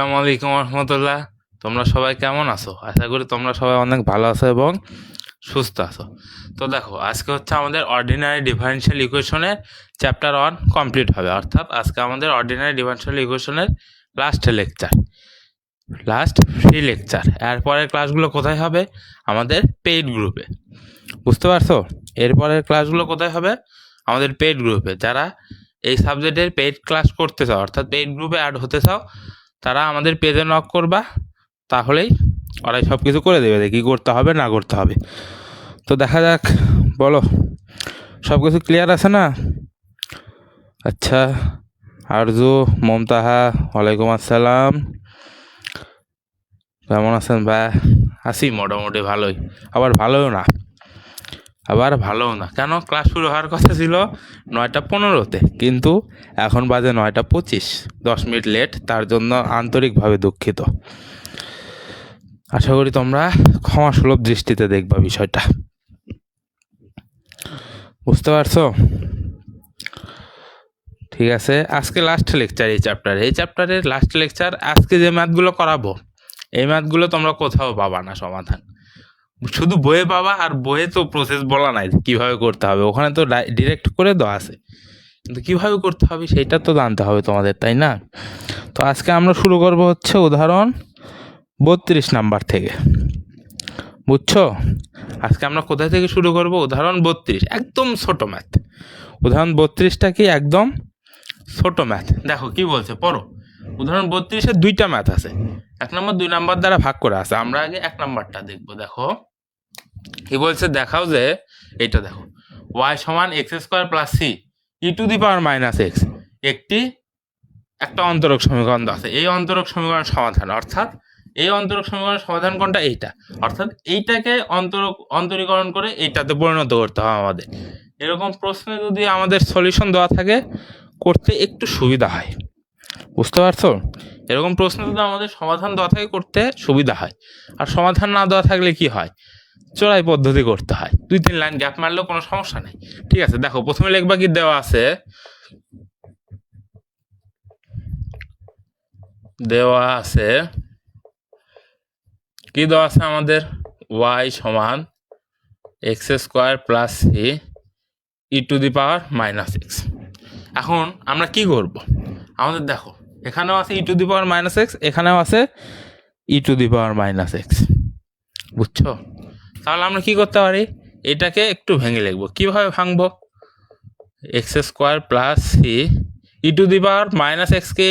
আসসালামু আলাইকুম রহমতুল্লাহ। তোমরা সবাই কেমন আছো? আশা করি তোমরা সবাই অনেক ভালো আছো এবং সুস্থ আছো। তো দেখো, আজকে হচ্ছে আমাদের অর্ডিনারি ডিফারেনশিয়াল ইকুয়েশনের চ্যাপ্টার 1 কমপ্লিট হবে, অর্থাৎ আজকে আমাদের অর্ডিনারি ডিফারেনশিয়াল ইকুয়েশনের লাস্ট ফ্রি লেকচার। এরপরের ক্লাসগুলো কোথায় হবে? আমাদের পেইড গ্রুপে। বুঝতে পারছো? এরপরের ক্লাসগুলো কোথায় হবে? আমাদের পেইড গ্রুপে। যারা এই সাবজেক্টের পেইড ক্লাস করতে চাও, অর্থাৎ পেইড গ্রুপে অ্যাড হতে চাও, তারা আমাদের পেজে নক করবা, তাহলেই ওরাই সব কিছু করে দেবে, কী করতে হবে না করতে হবে। তো দেখা যাক, বলো সব কিছু ক্লিয়ার আছে না? আচ্ছা, আরজু, মমতাহা, ওয়ালাইকুম আসসালাম, কেমন আছেন ভাই? আছি মোটামুটি ভালোই, আবার ভালোও না। কেন? ক্লাস শুরু হওয়ার কথা ছিল 9:15-তে, কিন্তু এখন বাজে 9:25, 10 মিনিট লেট। তার জন্য আন্তরিকভাবে দুঃখিত। আশা করি তোমরা ক্ষমাসুলভ দৃষ্টিতে দেখবা বিষয়টা। বুঝতে পারছো? ঠিক আছে, আজকে লাস্ট লেকচার এই চ্যাপ্টারের লাস্ট লেকচার। আজকে যে ম্যাথগুলো করাবো, এই ম্যাথগুলো তোমরা কোথাও পাবা না সমাধান, শুধু বইয়ে পাবা। আর বইয়ে তো প্রসেস বলা নাই কীভাবে করতে হবে, ওখানে তো ডিরেক্ট করে দেওয়া আছে, কিন্তু কীভাবে করতে হবে সেইটা তো জানতে হবে তোমাদের, তাই না? তো আজকে আমরা শুরু করব হচ্ছে উদাহরণ 32 নাম্বার থেকে। বুঝছো? আজকে আমরা কোথায় থেকে শুরু করব? উদাহরণ 32, একদম ছোট ম্যাথ। উদাহরণ 32টা কি একদম ছোট ম্যাথ। দেখো কি বলছে, পড়ো। উদাহরণ 32-এ 2টা ম্যাথ আছে, 1 নম্বর 2 নম্বর দ্বারা ভাগ করে আছে। আমরা আগে 1 নম্বরটা দেখবো। দেখো কি বলছে, দেখাও যে এইটা দেখো, y সমান x² + c e⁻⁻x একটা অন্তরক সমীকরণ আছে। এই অন্তরক সমীকরণ সমাধান, অর্থাৎ এই অন্তরক সমীকরণের সমাধান কোনটা? এইটা। অর্থাৎ এইটাকে অন্তরীকরণ করে এইটাতে পরিণত করতে হবে আমাদের। এরকম প্রশ্নে যদি আমাদের সলিউশন দেওয়া থাকে, করতে একটু সুবিধা হয়। বুঝতে পারছো? এরকম প্রশ্ন যদি আমাদের সমাধান দেওয়া থাকে, করতে সুবিধা হয়। আর সমাধান না দেওয়া থাকলে কি হয়? চোরাই পদ্ধতি করতে হয়। 2-3 লাইন গ্যাপ মারলেও কোনো সমস্যা নেই। ঠিক আছে, দেখো প্রথমে লিখবা কি দেওয়া আছে, কি দেওয়া আছে আমাদের? y সমান x² + c e⁻⁻x। এখন আমরা কি করব? আমাদের দেখো, এখানেও আছে e⁻⁻x, এখানেও আছে e⁻⁻x। বুঝছো? তাহলে আমরা কি করতে পারি? এটাকে একটু ভেঙে লিখবো। কিভাবে ভাঙবো? x² + c e⁻⁻x কে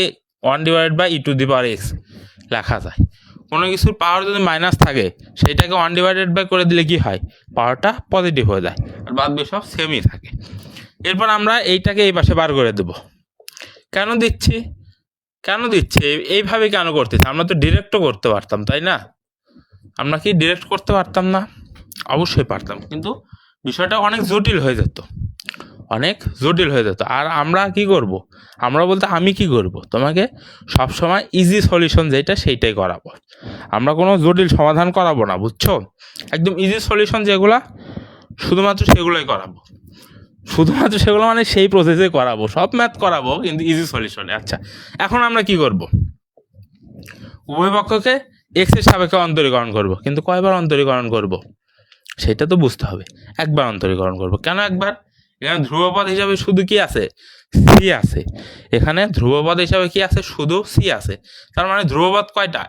1/e⁻x লেখা যায়। কোনো কিছুর পাওয়ার যদি মাইনাস থাকে, সেইটাকে 1/, করে দিলে কি হয়? পাওয়ারটা পজিটিভ হয়ে যায়, আর বাদ বাকি সব সেমই থাকে। এরপর আমরা এইটাকে এই পাশে বার করে দেব। কেন দিচ্ছি এইভাবে কেন করতেছি? আমরা তো ডিরেক্টও করতে পারতাম, তাই না? আমরা কি ডিরেক্ট করতে পারতাম না? অবশ্যই পারতাম, কিন্তু বিষয়টা অনেক জটিল হয়ে যেত। আর আমরা কি করব? আমি কি করব? তোমাকে সবসময় ইজি সলিউশন যেটা, সেইটাই করাবো। আমরা কোনো জটিল সমাধান করাবো না, বুঝছো? একদম ইজি সলিউশন যেগুলা, শুধুমাত্র সেগুলোই করাবো। সেগুলো মানে সেই প্রসেসে করাবো। সব ম্যাথ করাবো, কিন্তু ইজি সলিউশনে। আচ্ছা, এখন আমরা কি করব? উভয় পক্ষকে x এর সাপেক্ষে অন্তরীকরণ করব, কিন্তু কয়বার অন্তরীকরণ করব সেটা তো বুঝতে হবে। একবার অন্তরীকরণ করব। কেন একবার? এখানে ধ্রুবপদ হিসাবে শুধু কি আছে? সি আছে। এখানে ধ্রুবপদ হিসাবে কি আছে? শুধু সি আছে। তার মানে ধ্রুবপদ কয়টা?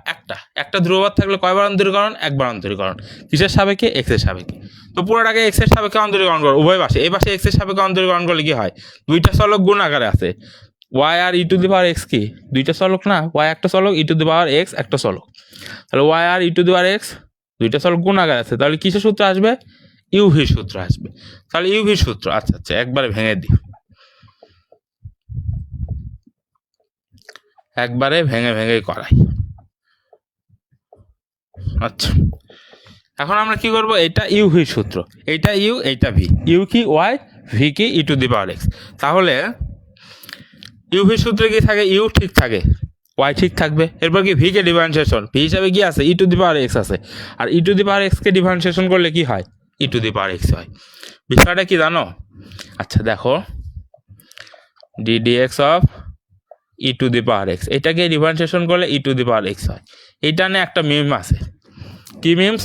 একটা ধ্রুবপদ থাকলে কয়বার অন্তরীকরণ? একবার অন্তরীকরণ। কিসের সাপেক্ষে? এক্স এর সাপেক্ষে। তো পুরোটাকে এক্স এর সাপেক্ষে অন্তরীকরণ করো, উভয় পাশে। এই পাশে এক্স এর সাপেক্ষে অন্তরীকরণ করলে কি হয়? দুইটা চলক গুণ আকারে আছে। y আর e⁻x কি দুইটা চলক না? y একটা চলক, e⁻x একটা চলক। তাহলে y আর e⁻x দুইটা চলক গুণ আকারে আছে। তাহলে কিসের সূত্র আসবে? ইউভির সূত্র আসবে। তাহলে ইউভির সূত্র, আচ্ছা একবারে ভেঙে দিই, একবারে ভেঙে করাই। আচ্ছা, এখন আমরা কি করব? এটা ইউভির সূত্র, এইটা ইউ, এইটা ভি। ইউ কি? ওয়াই, ভি কি? e⁻x। তাহলে ইউভির সূত্রে কি থাকে? ইউ ঠিক থাকে, ওয়াই ঠিক থাকবে। এরপর কি? ভিকে ডিফারেন্সিয়েশন, ভি হিসাবে কি আছে? e⁻x আছে। আর e⁻x কে ডিফারেন্সিয়েশন করলে কি হয়? e⁻x হয়। বিষয়টা কি জানো? আচ্ছা দেখো, ddx of E to the power x, এটাকে ডিফারেন্সিয়েশন করলে ই টু দি পাওয়ার এক্স হয়। এইটা নিয়ে একটা মিম আছে। কি মিমস?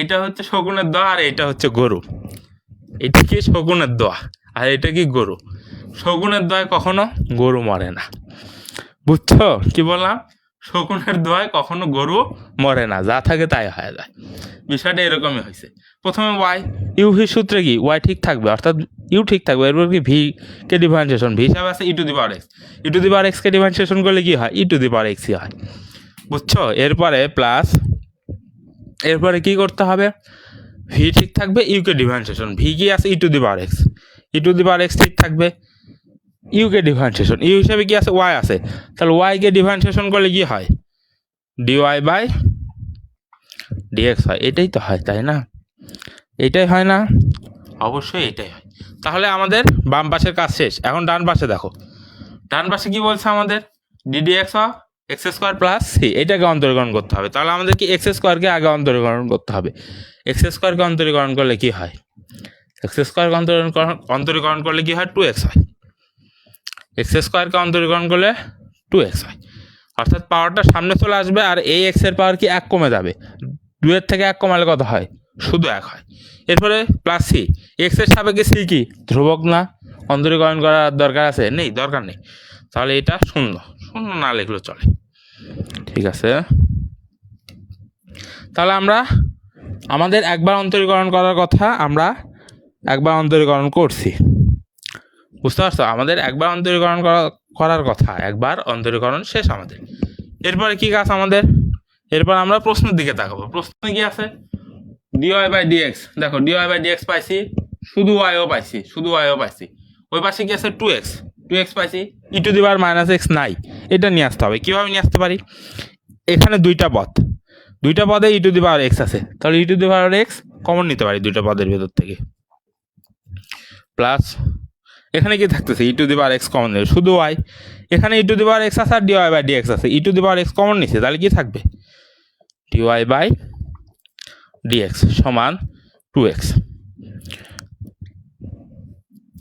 এটা হচ্ছে শকুনের দোয়া আর এটা হচ্ছে গরু। এটা কি শকুনের দোয়া আর এটা কি গরু। শকুনের দোয়ায় কখনো গরু মরে না, বুঝছো কি বললাম? শকুনের দোয়ায় কখনো গরু মরে না, যা থাকে তাই হয়ে যায়। বিষয়টা এরকমই হয়েছে। প্রথমে ওয়াই, ইউ ভি সূত্রে কি ওয়াই ঠিক থাকবে, অর্থাৎ ইউ ঠিক থাকবে, এরপর কি ভি কে ডিফারেন্সিয়েশন, ভি হিসাবে আছে e to the power x, e to the power এক্সকে ডিফারেন্সিয়েশন করলে কি হয়, ই টু দি পাওয়ার এক্সই হয়, বুঝছো? এরপরে প্লাস, এরপরে কি করতে হবে, ভি ঠিক থাকবে, ইউকে ডিফারেন্সিয়েশন, ভি কি আছে e to the power x, e to the power x ঠিক থাকবে, ইউকে ডিফারেন্সিয়েশন, ইউ হিসাবে কি আছে ওয়াই আছে, তাহলে ওয়াইকে ডিফারেন্সিয়েশন করলে কি হয়, ডিওয়াই বাই ডিএক্স হয়। এটাই তো হয়, তাই না? এটাই হয় না? অবশ্যই এটাই হয়। তাহলে আমাদের বাম পাশের কাজ শেষ। এখন ডান পাশে দেখো, ডান পাশে কি বলছে আমাদের, d d x of x square plus C, এটাকে অন্তরীকরণ করতে হবে। তাহলে আমাদের কি এক্স স্কোয়ারকে আগে অন্তরীকরণ করতে হবে। এক্স স্কোয়ারকে অন্তরীকরণ করলে কি হয়, এক্স স্কোয়ারকে অন্তরীকরণ করলে কি হয়, টু এক্স হয়। এক্স স্কোয়ারকে অন্তরীকরণ করলে টু এক্স হয়, অর্থাৎ পাওয়ারটা সামনে চলে আসবে আর এই এক্সের পাওয়ার কি এক কমে যাবে, দুয়ের থেকে এক কমালে কত হয়, শুধু এক হয়। এরপরে প্লাস সি, এক্সের সাপেক্ষে সি কি ধ্রুবক না, অন্তরীকরণ করার দরকার আছে, নেই, দরকার নেই। তাহলে এটা শূন্য, শূন্য না লিখলেও চলে, ঠিক আছে? তাহলে আমরা আমাদের একবার অন্তরীকরণ করার কথা আমরা একবার অন্তরীকরণ করছি, বুঝতে পারছো? আমাদের একবার অন্তরীকরণ করার কথা, একবার অন্তরীকরণ শেষ আমাদের। এরপরে কি কাজ আমাদের, এরপর আমরা প্রশ্নের দিকে তাকাবো। প্রশ্নে কি আছে, ডিওয়াই বাই ডিএক্স, দেখো ডিওয়াই বাই ডিএক্স পাইছি, শুধু ওয়াইও পাইছি, শুধু ওয়াইও পাইছি। ওই পাশে কি আছে, টু এক্স, টু এক্স পাইছি, e to the power minus x নাই, এটা নিয়ে আসতে হবে। কীভাবে নিয়ে আসতে পারি, এখানে দুইটা পদ, দুইটা পদে ই টু দি পাওয়ার এক্স আছে, তাহলে e to the power x common নিতে পারি দুইটা পদের ভেতর থেকে, প্লাস এখানে কি থাকতেছে, e to the power x common নেবে, শুধু ওয়াই, এখানে ই টু দি পাওয়ার এক্স আছে আর ডিওয়াই বাই ডিএক্স আছে, e to the power x common নিচ্ছে, তাহলে কি থাকবে, ডিওয়াই বাই ডিএক্স সমান টু এক্স।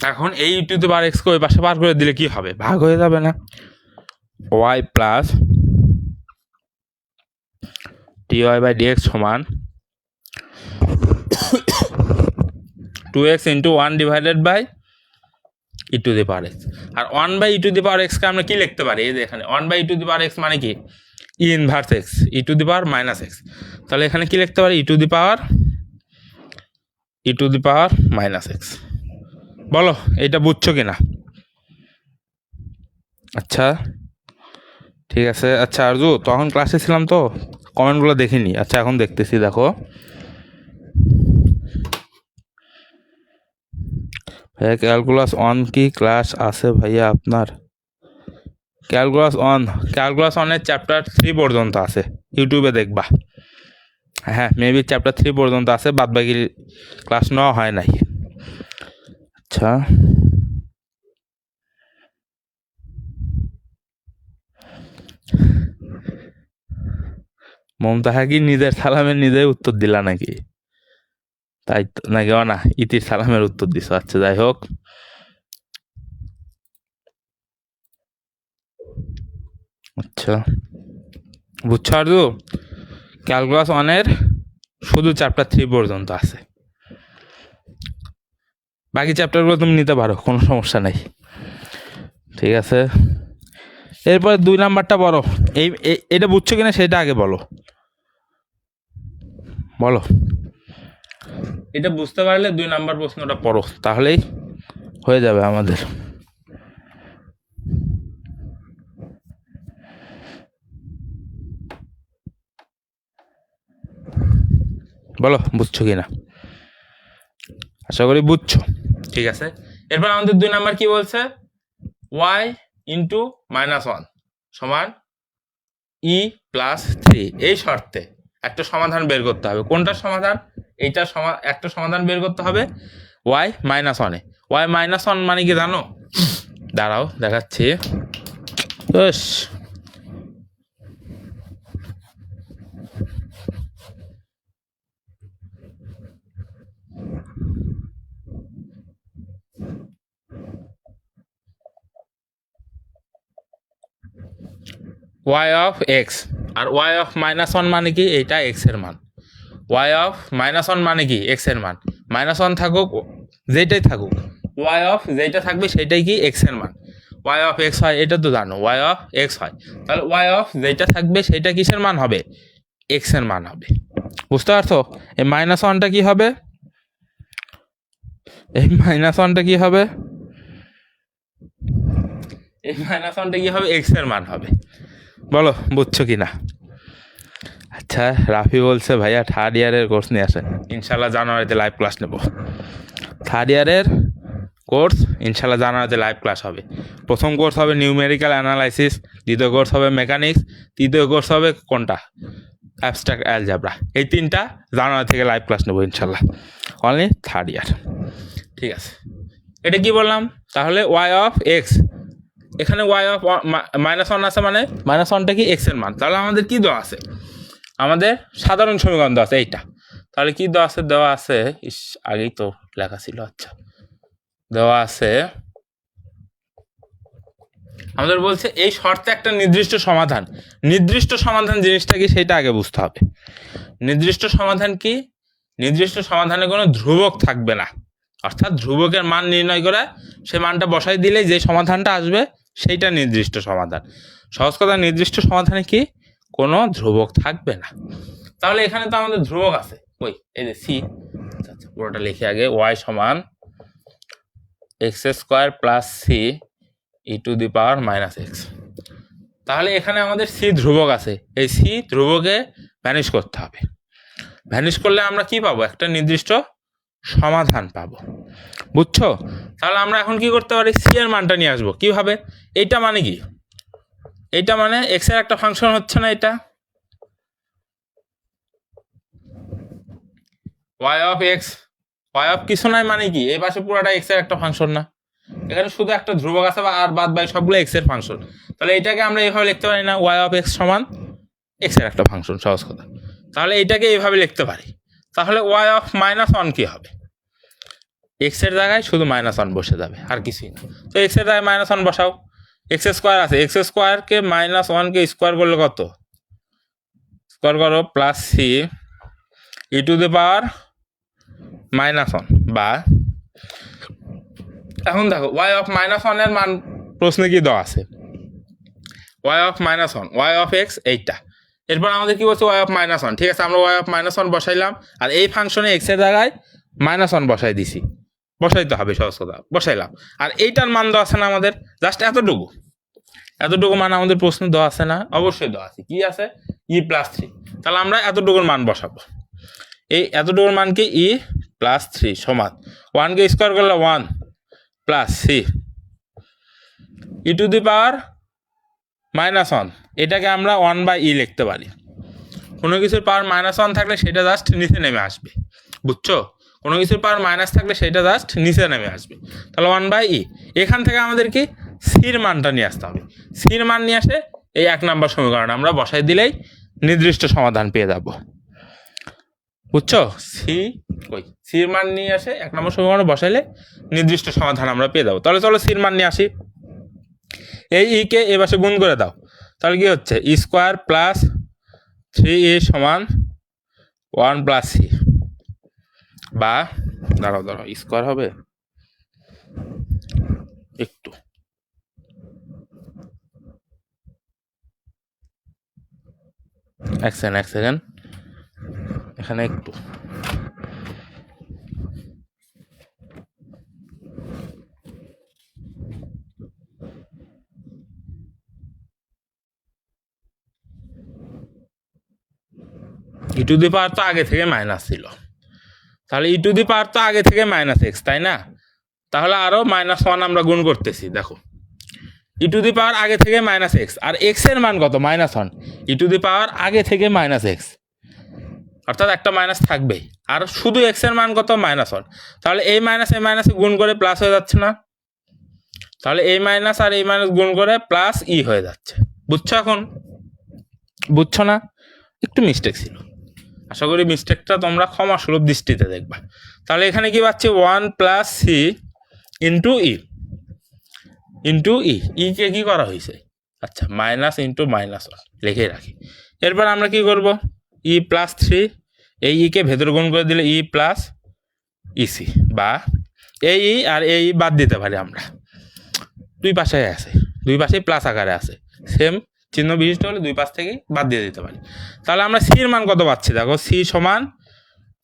এখন এই ই টু দি পাওয়ার এক্সকে ওই পাশে পার করে দিলে কি হবে, ভাগ হয়ে যাবে না, y plus dy by dx সমান two x into one divided by e to the power x. আর one by e to the power এক্সকে আমরা কি লিখতে পারি, এই যে এখানে one by e to the power x মানে কি, e inverse x, e to the power minus x, তাহলে এখানে কি লিখতে পারি, e to the power minus x. বলো এটা বুঝছো কিনা? আচ্ছা ঠিক আছে। আচ্ছা আরজু, তখন ক্লাসে ছিলাম তো কমেন্টগুলো দেখিনি, আচ্ছা এখন দেখতেছি, দেখো ভাইয়া ক্যালকুলাস অন কি ক্লাস আছে ভাইয়া আপনার? ক্যালকুলাস অনের চ্যাপ্টার 3 পর্যন্ত আছে, ইউটিউবে দেখবা। হ্যাঁ মেবি চ্যাপ্টার 3 পর্যন্ত আছে, বাদ বাকি ক্লাস নেওয়া হয় নাই। আচ্ছা মমতাহা কি নিজের সালামের নিজে উত্তর দিলা নাকি? তাই তো নাকি, না ইতির সালামের উত্তর দিছ, আচ্ছা যাই হোক। আচ্ছা বুঝছো আরজু, ক্যালকুলাস অনের শুধু চ্যাপ্টার 3 পর্যন্ত আছে, বাকি চ্যাপ্টারগুলো তুমি নিতে পারো, কোনো সমস্যা নেই, ঠিক আছে? এরপরে 2 নাম্বারটা বলো, এটা বুঝছো কিনা সেটা আগে বলো, বলো এটা বুঝতে পারলে 2 নাম্বার প্রশ্নটা পড়ো, তাহলেই হয়ে যাবে আমাদের। বলো বুঝছো কিনা, আশা করি বুঝছো, ঠিক আছে? এরপর আমাদের 2 নাম্বার কি বলছে, ওয়াই ইন্টু মাইনাস ওয়ান সমান ই প্লাস 3, এই শর্তে একটা সমাধান বের করতে হবে। কোনটার সমাধান, এইটার একটা সমাধান বের করতে হবে ওয়াই মাইনাস ওয়ানে। ওয়াই মাইনাস ওয়ান মানে কি জানো, দাঁড়াও দেখাচ্ছি। ওয়াই অফ এক্স, আর ওয়াই অফ মাইনাস ওয়ান মানে কি, এইটা এক্সের মান। ওয়াই অফ মাইনাস ওয়ান মানে কি, এক্সের মান। মাইনাস ওয়ান থাকুক যেইটাই থাকুক, ওয়াই অফ যেইটা থাকবে সেইটাই কি, এক্সের মান। ওয়াই অফ এক্স হয়, এটা তো জানো, ওয়াই অফ এক্স হয়। তাহলে ওয়াই অফ যেইটা থাকবে সেইটা কিসের মান হবে, এক্সের মান হবে। বুঝতে পারছো? এই মাইনাস ওয়ানটা কি হবে, এই মাইনাস ওয়ানটা কি হবে, এই মাইনাস ওয়ানটা কি হবে, এক্সের মান হবে। বলো বুঝছো কি না? আচ্ছা, রাফি বলছে ভাইয়া থার্ড ইয়ারের কোর্স নিয়ে আসেন, ইনশাল্লাহ জানুয়ারিতে লাইভ ক্লাস নেব। থার্ড ইয়ারের কোর্স ইনশাল্লাহ জানুয়ারিতে লাইভ ক্লাস হবে। প্রথম কোর্স হবে নিউমেরিক্যাল অ্যানালাইসিস, দ্বিতীয় কোর্স হবে মেকানিক্স, তৃতীয় কোর্স হবে কোনটা, অ্যাবস্ট্রাক্ট অ্যালজেব্রা। এই তিনটা জানুয়ারি থেকে লাইভ ক্লাস নেব ইনশাল্লাহ, অনলি থার্ড ইয়ার। ঠিক আছে, এটা কি বললাম তাহলে, ওয়াই অফ এক্স, এখানে ওয়াই অফ মাইনাস ওয়ান আছে মানে মাইনাস ওয়ানটা কি, এক্সের মান। তাহলে আমাদের কি দেওয়া আছে, আমাদের সাধারণ সমীকরণ দেওয়া আছে এইটা। তাহলে কি দেওয়া আছে, দেওয়া আছে, আগেই তো লেখা ছিল, আচ্ছা দেওয়া আছে, আমাদের বলছে এই শর্তে একটা নির্দিষ্ট সমাধান। নির্দিষ্ট সমাধান জিনিসটা কি সেটা আগে বুঝতে হবে। নির্দিষ্ট সমাধান কি, নির্দিষ্ট সমাধানে কোনো ধ্রুবক থাকবে না, অর্থাৎ ধ্রুবকের মান নির্ণয় করে সে মানটা বসাই দিলেই যে সমাধানটা আসবে সেইটা নির্দিষ্ট সমাধান। সহজ কথা, নির্দিষ্ট সমাধানে কি কোনো ধ্রুবক থাকবে না। তাহলে এখানে তো আমাদের ধ্রুবক আছে, ওই এই যে সি, আচ্ছা পুরোটা লিখে আগে, ওয়াই সমান x square plus C e to the power minus x. তাহলে এখানে আমাদের সি ধ্রুবক আছে, এই সি ধ্রুবকে ভ্যানিশ করতে হবে। ভ্যানিশ করলে আমরা কি পাবো, একটা নির্দিষ্ট সমাধান পাবো। বুঝছো? তাহলে আমরা এখন কি করতে পারি, সি এর মানটা নিয়ে আসবো। কিভাবে, এইটা মানে কি, এইটা মানে এক্স এর একটা ফাংশন হচ্ছে না, এটা y of x, y of কিছু নাই মানে কি, এই পাশে পুরোটা এক্স এর একটা ফাংশন না, এখানে শুধু একটা ধ্রুবক আছে আর বাদ বাকি সবগুলো এক্স এর ফাংশন। তাহলে এটাকে আমরা এইভাবে লিখতে পারি না, ওয়াই অফ এক্স সমান এক্স এর একটা ফাংশন, সহজ কথা। তাহলে এটাকে এইভাবে লিখতে পারি। তাহলে ওয়াই অফ মাইনাস ওয়ান কি হবে, এক্স এর জায়গায় শুধু মাইনাস ওয়ান বসে যাবে, আর কিছুই না। তো এক্স এর জায়গায় মাইনাস ওয়ান বসাও, এক্স স্কোয়ার আছে, এক্স স্কোয়ারকে মাইনাস ওয়ানকে স্কোয়ার করলে কত, স্কোয়ার করো plus C e to the power minus one, বা এখন দেখো ওয়াই অফ মাইনাস ওয়ানের মান প্রশ্নে কি দেওয়া আছে, y of minus one, y of x এইটা। এরপর আমাদের কি বলছে, ওয়াই অফ মাইনাস ওয়ান। ঠিক আছে, আমরা ওয়াই অফ মাইনাস ওয়ান বসাইলাম, আর এই ফাংশনে এক্স এর জায়গায় মাইনাস ওয়ান বসাই দিছি, বসাইতে হবে সহজ কথা, বসাইলাম। আর এইটার মান দেওয়া আছে না আমাদের, জাস্ট এতটুকু, এতটুকু মান আমাদের প্রশ্ন দেওয়া আছে না, অবশ্যই দেওয়া আছে, কি আছে, ই প্লাস থ্রি। তাহলে আমরা এতটুকুর মান বসাবো, এই এতটুকুর মান কি, ই প্লাস থ্রি সমান ওয়ানকে স্কোয়ার করলে one plus C e to the power minus one, এটাকে আমরা ওয়ান বাই ই লিখতে পারি। কোনো কিছুর পাওয়ার মাইনাস ওয়ান থাকলে সেটা জাস্ট নিচে নেমে আসবে, বুঝছো? কোনো কিছুর পাওয়ার মাইনাস থাকলে সেটা জাস্ট নিচে নেমে আসবে। তাহলে ওয়ান বাই ই, এখান থেকে আমাদের কি সির মানটা নিয়ে আসতে হবে। সির মান নিয়ে আসে এই এক নম্বর সমীকরণ আমরা বসাই দিলেই নির্দিষ্ট সমাধান পেয়ে যাব, বুঝছো? সির মান নিয়ে আসে এক নম্বর সমীকরণ বসাইলে নির্দিষ্ট সমাধান আমরা পেয়ে যাবো। তাহলে চলো সির মান নিয়ে আসি, এই ইকে এ পাশে গুণ করে দাও, তাহলে কি হচ্ছে, ই স্কোয়ার প্লাস থ্রি ই সমান ওয়ান প্লাস সি, বা দাঁড়াও দাঁড়াও, স্কোয়ার হবে একটু, এক সেকেন্ড এখানে একটু, ই টু দি পাওয়ার তো আগে থেকে মাইনাস ছিল, তাহলে ই টু দি পাওয়ার তো আগে থেকে মাইনাস এক্স, তাই না? তাহলে আরও মাইনাস ওয়ান আমরা গুণ করতেছি, দেখো ই টু দি পাওয়ার আগে থেকে মাইনাস এক্স, আর এক্স এর মান কত, minus one, e to the power আগে থেকে মাইনাস এক্স, অর্থাৎ একটা মাইনাস থাকবেই, আর শুধু এক্স এর মান কত, মাইনাস ওয়ান। তাহলে এই মাইনাসে গুণ করে প্লাস হয়ে যাচ্ছে না, তাহলে এই মাইনাস আর এই মাইনাস গুণ করে প্লাস ই হয়ে যাচ্ছে, বুঝছো? এখন বুঝছো না, একটু মিস্টেক ছিল, আশা করি মিস্টেকটা তোমরা ক্ষমা সুলভ দৃষ্টিতে দেখবা। তাহলে এখানে কি পাচ্ছি, ওয়ান প্লাস সি ইন্টু ই, কে কি করা হয়েছে, আচ্ছা, মাইনাস ইন্টু -1 লিখে রাখি। এরপর আমরা কি করব, e+3, এই ইকে ভেতর গুণ করে দিলে e প্লাস ইসি, বা এই আর এই বাদ দিতে পারি আমরা, দুই পাশে আছে, দুই পাশেই প্লাস আকারে আছে, সেম চিহ্ন বিশিষ্ট হলে দুই পাশ থেকেই বাদ দিয়ে দিতে পারি। তাহলে আমরা সির মান কত পাচ্ছি, দেখো সি সমান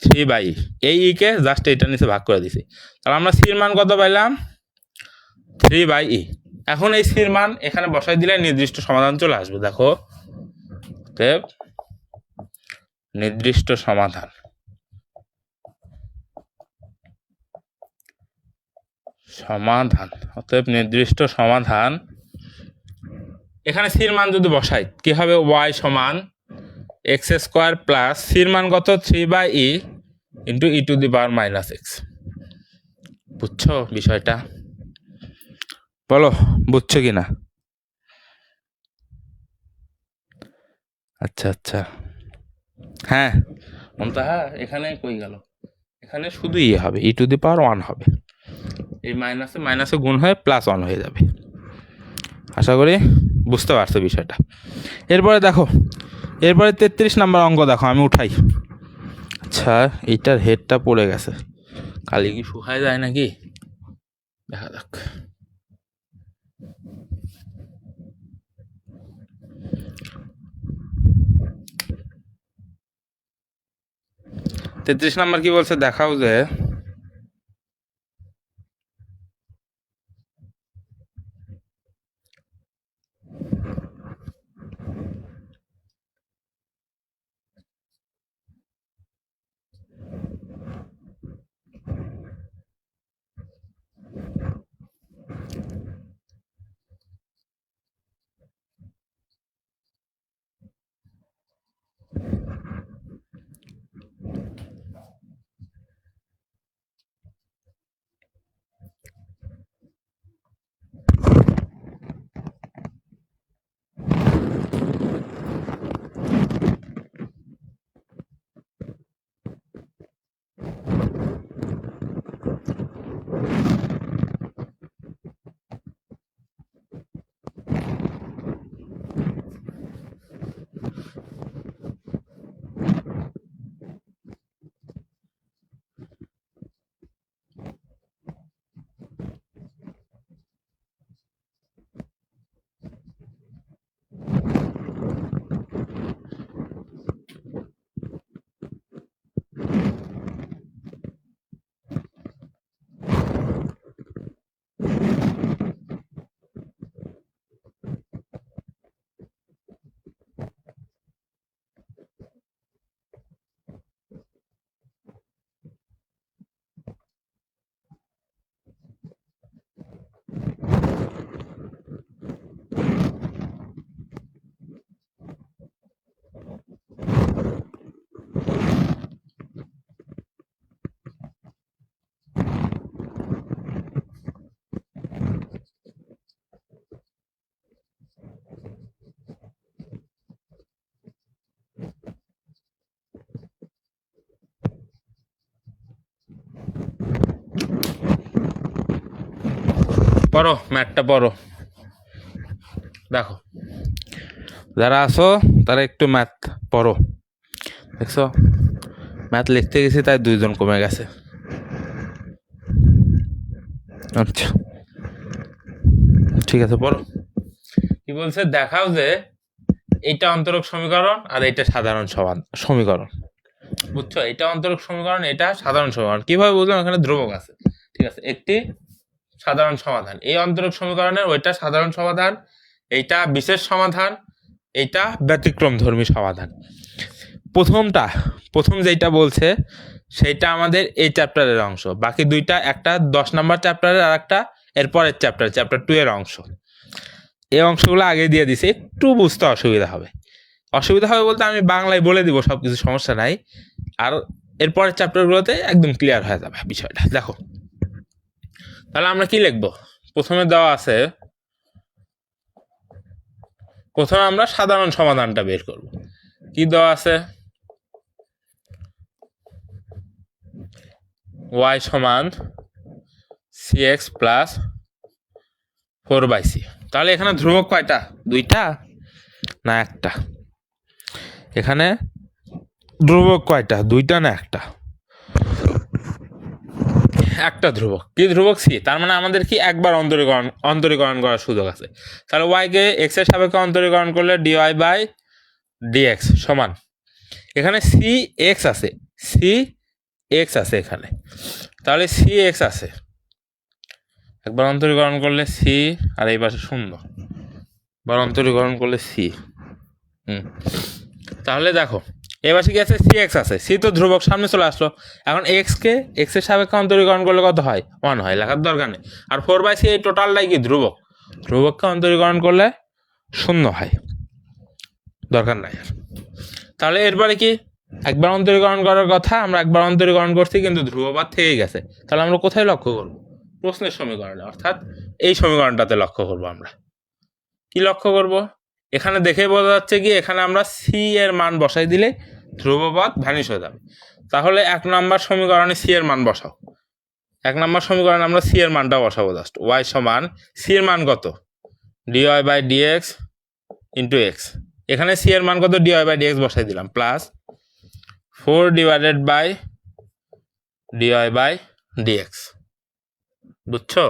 3/e, এই ইকে জাস্ট এইটার নিচে ভাগ করে দিছি, তাহলে আমরা সির মান কত পাইলাম, 3/e। এখন এই সির মান এখানে বসাই দিলে নির্দিষ্ট সমাধান চলে আসবে। দেখো নির্দিষ্ট সমাধান, অতএব নির্দিষ্ট সমাধান, এখানে সির মান যদি বসাই কি হবে, y সমান x² প্লাস সির মান কত 3/e ইন্টু e⁻⁻x। বুঝছো বিষয়টা, বলো বুঝছো কিনা? আচ্ছা আচ্ছা, হ্যাঁ মমতাহা, এখানে কই গেল, এখানে শুধু হবে e⁻1 হবে, এই মাইনাসে মাইনাসে গুণ হয়ে +1 হয়ে যাবে। আশা করি বুঝতে পারছো বিষয়টা। এরপরে দেখো, এরপরে 33 নম্বর অঙ্ক দেখো, আমি উঠাই। আচ্ছা, এইটার হেডটা পড়ে গেছে, কালি কি শুকায় যায় নাকি, দেখা যাক। 33 নম্বর কি বলছে দেখাও, যে পড়ো ম্যাথটা পড়ো। দেখো যারা আছো তারা একটু ম্যাথ পড়ো। দেখছো ম্যাথ লিখতে গেছি তাই 2 জন কমে গেছে। আচ্ছা ঠিক আছে পড়ো। কি বলছে দেখাও যে এইটা অন্তরক সমীকরণ আর এইটা সাধারণ সমীকরণ। বুঝছো, এটা অন্তরক সমীকরণ, এটা সাধারণ সমীকরণ। কিভাবে বুঝলাম, এখানে ধ্রুবক আছে, ঠিক আছে, একটি সাধারণ সমাধান, এই অন্তরক সমীকরণের ওইটা সাধারণ সমাধান, এইটা বিশেষ সমাধান, এইটা ব্যতিক্রম ধর্মী সমাধান। প্রথম যেটা বলছে সেইটা আমাদের এই চ্যাপ্টারের অংশ, বাকি দুইটা একটা 10 নম্বর চ্যাপ্টারের আর একটা এরপরের চ্যাপ্টার 2 এর অংশ। এই অংশগুলো আগে দিয়ে দিছে, একটু বুঝতে অসুবিধা হবে বলতে আমি বাংলায় বলে দিব, সব কিছু সমস্যা নাই, আর এরপরের চ্যাপ্টারগুলোতে একদম ক্লিয়ার হয়ে যাবে বিষয়টা। দেখো তাহলে আমরা কি লিখবো, প্রথমে দেওয়া আছে, প্রথমে আমরা সাধারণ সমাধানটা বের করব। কি দেওয়া আছে, y সমান cx প্লাস 4/c, তাহলে এখানে ধ্রুবক কয়টা? দুইটা না একটা? এখানে ধ্রুবক কয়টা? দুইটা না একটা? একটা ধ্রুবক। কি ধ্রুবক? সি। তার মানে আমাদের কি একবার অন্তরীকরণ করার সুযোগ আছে। তাহলে ওয়াইকে এক্স এর সাপেক্ষে অন্তরীকরণ করলে ডিওয়াই বাই ডিএক্স সমান, এখানে সি এক্স আছে, সি এক্স আছে এখানে, তাহলে সি এক্স আছে, একবার অন্তরীকরণ করলে সি, আর এই পাশে শূন্য, বার অন্তরীকরণ করলে সি। তাহলে দেখো এবার কি আছে? সি এক্স আছে, সি তো ধ্রুবক সামনে চলে আসলো। এখন এক্সকে এক্স এর সাপেক্ষে অন্তরীকরণ করলে কত হয়? 1 হয়, লেখার দরকার নেই। আর 4/c এই টোটালটাই কি ধ্রুবক, ধ্রুবককে অন্তরীকরণ করলে 0 হয়, দরকার নাই আর। তাহলে এরপরে কি একবার অন্তরীকরণ করার কথা, আমরা একবার অন্তরীকরণ করছি কিন্তু ধ্রুবপাত থেকে গেছে। তাহলে আমরা কোথায় লক্ষ্য করব? প্রশ্নের সমীকরণে, অর্থাৎ এই সমীকরণটাতে লক্ষ্য করব। আমরা কি লক্ষ্য করব? এখানে দেখে বোঝা যাচ্ছে কি এখানে আমরা সি এর মান বসাই দিলে ধ্রুবপাত ভ্যানিশ হয়ে যাবে। তাহলে 1 নম্বর সমীকরণে সি এর মান বসাও। 1 নম্বর সমীকরণে আমরা সি এর মানটা বসাবো জাস্ট। ওয়াই সমান সি এর মান কত? D y by d x into x. এখানে সি এর মান কত? ডিওয়াই বাই ডিএক্স বসাই দিলাম, plus 4 divided by d y by d x. বুঝছো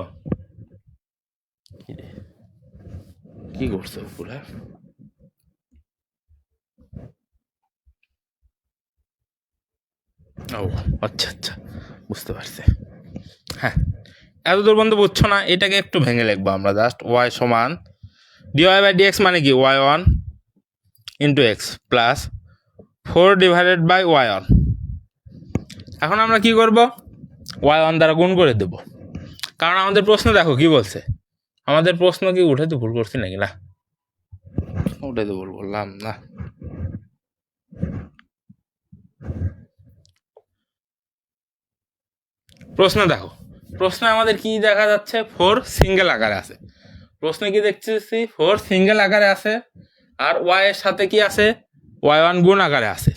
কি করছো পুরা? ও আচ্ছা আচ্ছা, বুঝতে পারছি। হ্যাঁ, এত দূর পর্যন্ত বুঝছো না? এটাকে একটু ভেঙে লিখবো আমরা জাস্ট। ওয়াই সমান ডিওয়াই বাই ডিএক্স মানে কি? Y one into x plus 4 divided by y one. এখন আমরা কি করব? ওয়াই ওয়ান দ্বারা গুণ করে দেব, কারণ আমাদের প্রশ্ন দেখো কি বলছে। আমাদের প্রশ্ন কি উঠাতে ভুল করছি নাকি? না, উঠাতে ভুল বললাম না। প্রশ্ন দেখো, প্রশ্নে আমাদের কি দেখা যাচ্ছে? 4 সিঙ্গেল আকারে আছে। প্রশ্নে কি দেখতেছি? 4 সিঙ্গেল আকারে আছে, আর ওয়াই এর সাথে কি আছে? ওয়াই ওয়ান গুণ আকারে আছে।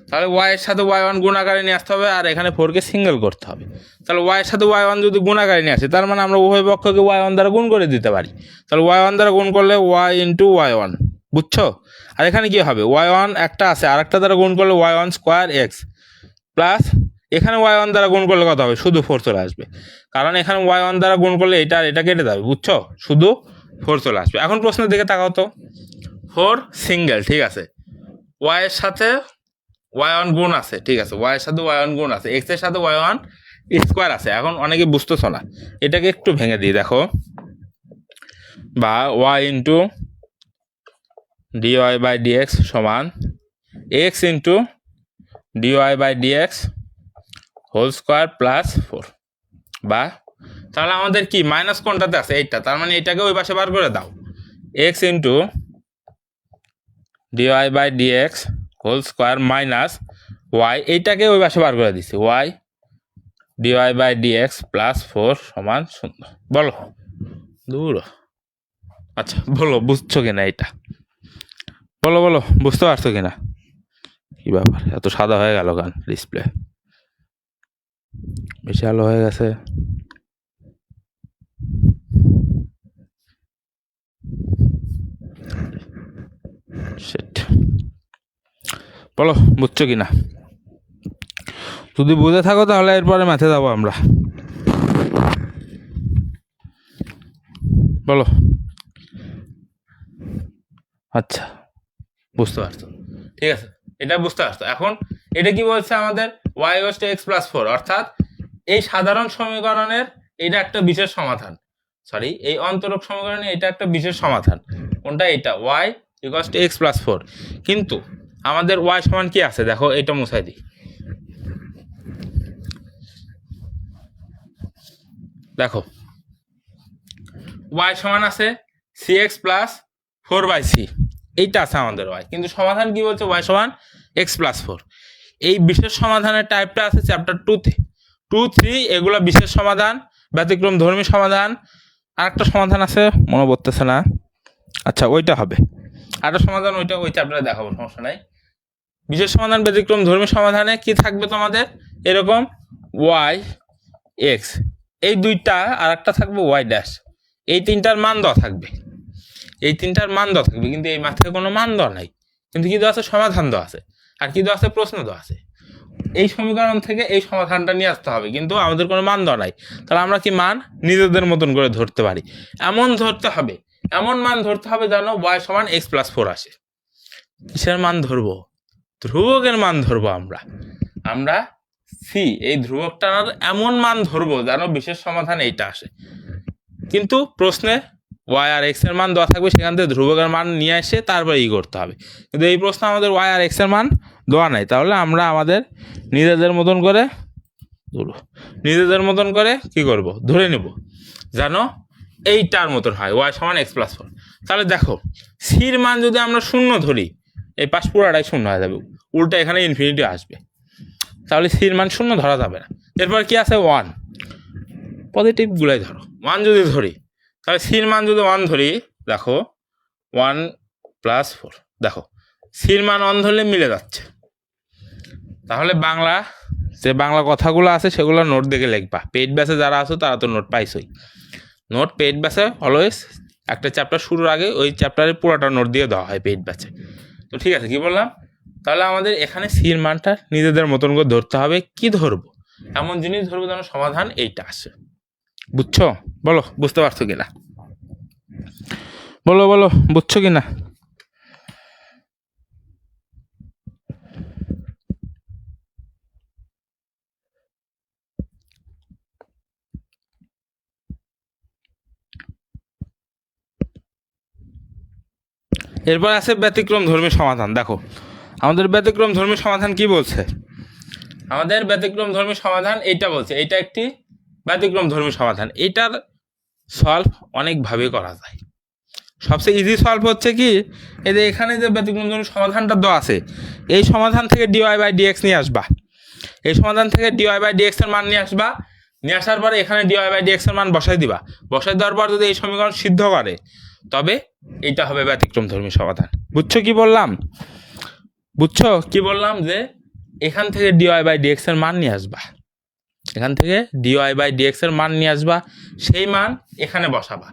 তাহলে ওয়াই এর সাথে ওয়াই ওয়ান গুণ আকারে নিয়ে আসতে হবে, আর এখানে 4কে সিঙ্গেল করতে হবে। তাহলে ওয়াই এর সাথে ওয়াই ওয়ান যদি গুণ আকারে নিয়ে আসে, তার মানে আমরা উভয় পক্ষকে ওয়াই ওয়ান দ্বারা গুণ করে দিতে পারি। তাহলে ওয়াই ওয়ান দ্বারা গুণ করলে ওয়াই ইন্টু ওয়াই ওয়ান, বুঝছো? আর এখানে কি হবে? ওয়াই ওয়ান একটা আছে, আর একটা দ্বারা গুণ করলে y one square x plus, এখানে ওয়াই ওয়ান দ্বারা গুণ করলে কত হবে? শুধু 4 চলে আসবে, কারণ এখানে ওয়াই ওয়ান দ্বারা গুণ করলে এটা আর এটা কেটে যাবে, বুঝছো? শুধু 4 চলে আসবে। এখন প্রশ্নের দিকে তাকাও তো। 4 সিঙ্গেল, ঠিক আছে, ওয়াই এর সাথে ওয়াই ওয়ান গুণ আছে, ঠিক আছে, ওয়াই এর সাথে ওয়াই ওয়ান গুণ আছে, এক্স এর সাথে ওয়াই ওয়ান স্কোয়ার আছে। এখন অনেকে বুঝতেছ না, এটাকে একটু ভেঙে দিই দেখো, বা y into dy by dx সমান x into dy by dx whole square plus 4। বা তাহলে আমাদের কি মাইনাস কোনটাতে আছে? এইটা, তার মানে এটাকে ওই পাশে বার করে দাও। X into dy by dx whole square minus y, এইটাকে ওই পাশে বার করে দিছি, y d y by d x plus 4 সমান 0। বলো দূর। আচ্ছা বলো, বুঝছো কিনা এটা? বলো বলো, বুঝতে পারছো কিনা? কি ব্যাপার, এত সাদা হয়ে গেল গান ডিসপ্লে? বেশি আলো হয়ে গেছে? বলো বুঝছো কিনা? যদি বুঝে থাকো তাহলে এরপরে ম্যাথে যাবো আমরা। বলো। আচ্ছা বুঝতে পারছো, ঠিক আছে, এটা বুঝতে পারছো। এখন এটা কি বলছে আমাদের? Y equals to x plus 4, অর্থাৎ এই সাধারণ সমীকরণের এটা একটা বিশেষ সমাধান, সরি এই অন্তরক সমীকরণে এটা একটা বিশেষ সমাধান। কোনটা? এটা y equals to x plus 4। কিন্তু আমাদের ওয়াই সমান কি আছে দেখো, এটা মুছাই দিই। দেখো ওয়াই সমান আছে সি এক্স প্লাস 4/c, এইটা আছে আমাদের ওয়াই। কিন্তু সমাধান কি বলছে? ওয়াই সমান এক্স প্লাস 4। এই বিশেষ সমাধানের টাইপটা আছে চ্যাপ্টার 2-তে। 2, 3 এগুলো বিশেষ সমাধান, ব্যতিক্রম ধর্মী সমাধান, আর একটা সমাধান আছে মনে পড়তেছে না, আচ্ছা ওইটা হবে আরেকটা সমাধান, ওইটা ওই চ্যাপ্টারে দেখাবো, সমস্যা নাই। বিশেষ সমাধান, ব্যতিক্রম ধর্মী সমাধানে কি থাকবে তোমাদের? এরকম ওয়াই এক্স, এই দুইটা, আর একটা থাকবে ওয়াই ড্যাশ, এই তিনটার মান দেওয়া থাকবে। এই তিনটার মান দেওয়া থাকবে, কিন্তু এই মাথায় কোনো মান দেওয়া নাই, কিন্তু কি দেওয়া আছে, সমাধান দেওয়া আছে, আর কি দেওয়া আছে, প্রশ্ন দেওয়া আছে। এই সমীকরণ থেকে এই সমাধানটা নিয়ে আসতে হবে, কিন্তু আমাদের কোনো মান দেওয়া নাই। তাহলে আমরা কি মান নিজেদের মতন করে ধরতে পারি, এমন ধরতে হবে, এমন মান ধরতে হবে যেন y সমান x+4 আসে। কিসের মান ধরবো, ধ্রুবকের মান ধরবো। আমরা সি এই ধ্রুবকটার এমন মান ধরবো যেন বিশেষ সমাধান এইটা আসে, কিন্তু প্রশ্নে y আর x এর মান দেওয়া থাকবে, সেখান থেকে ধ্রুবকের মান নিয়ে এসে তারপরে করতে হবে। কিন্তু এই প্রশ্নে আমাদের y আর x এর মান দেওয়া নাই, তাহলে আমরা আমাদের নিজেদের মতন করে কি করব, ধরে নেব যেন এইটার মতন হয়, y সমান x+4। তাহলে দেখো সির মান যদি আমরা শূন্য ধরি, এই পাশ পুরাটাই শূন্য হয়ে যাবে, উল্টা এখানে ইনফিনিটি আসবে, তাহলে সির মান শূন্য ধরা যাবে না। এরপর কি আছে, 1, পজিটিভগুলাই ধরো। 1 যদি ধরি, তাহলে সির মান যদি 1 ধরি, দেখো 1+4, দেখো সির মান 1 ধরলে মিলে যাচ্ছে। তাহলে বাংলা কথাগুলো আছে সেগুলো নোট দেখে লিখবা। পেইড ব্যাচে যারা আছো তারা তো নোট পাইছই। নোট পেইড ব্যাচে অলওয়েজ একটা চ্যাপ্টার শুরুর আগে ওই চ্যাপ্টারের পুরোটা নোট দিয়ে দেওয়া হয় পেইড ব্যাচে। তো ঠিক আছে, কি বললাম, তাহলে আমাদের এখানে সির মানটা নিজেদের মতন করে ধরতে হবে। কি ধরবো, এমন জিনিস ধরবো যেন সমাধান এইটা আসে। বুঝছো, বলো বুঝতে পারছো কিনা, বলো বুঝছো কিনা। এরপর আছে ব্যতিক্রম ধর্মী সমাধান। দেখো আমাদের ব্যতিক্রম ধর্মী সমাধান কি বলছে, আমাদের ব্যতিক্রম ধর্মী সমাধান এইটা বলছে, এইটা একটি ব্যতিক্রম ধর্মী সমাধান। এটার সলভ অনেকভাবে করা যায়। সবচেয়ে ইজি সলভ হচ্ছে কি, এই যে এখানে যে ব্যতিক্রম ধর্মী সমাধানটা দেওয়া আছে, এই সমাধান থেকে dy/dx নিয়ে আসবা, এই সমাধান থেকে dy/dx এর মান নিয়ে আসবা, নিয়ে আসার পরে এখানে dy/dx এর মান বসাই দিবা, বসাই দেওয়ার পর যদি এই সমীকরণ সিদ্ধ করে তবে এইটা হবে ব্যতিক্রম ধর্মী সমাধান। বুঝছো কি বললাম, যে এখান থেকে dy/dx এর মান নিয়ে আসবা, এখান থেকে dy/dx এর মান নিয়ে আসবা, সেই মান এখানে বসাবা,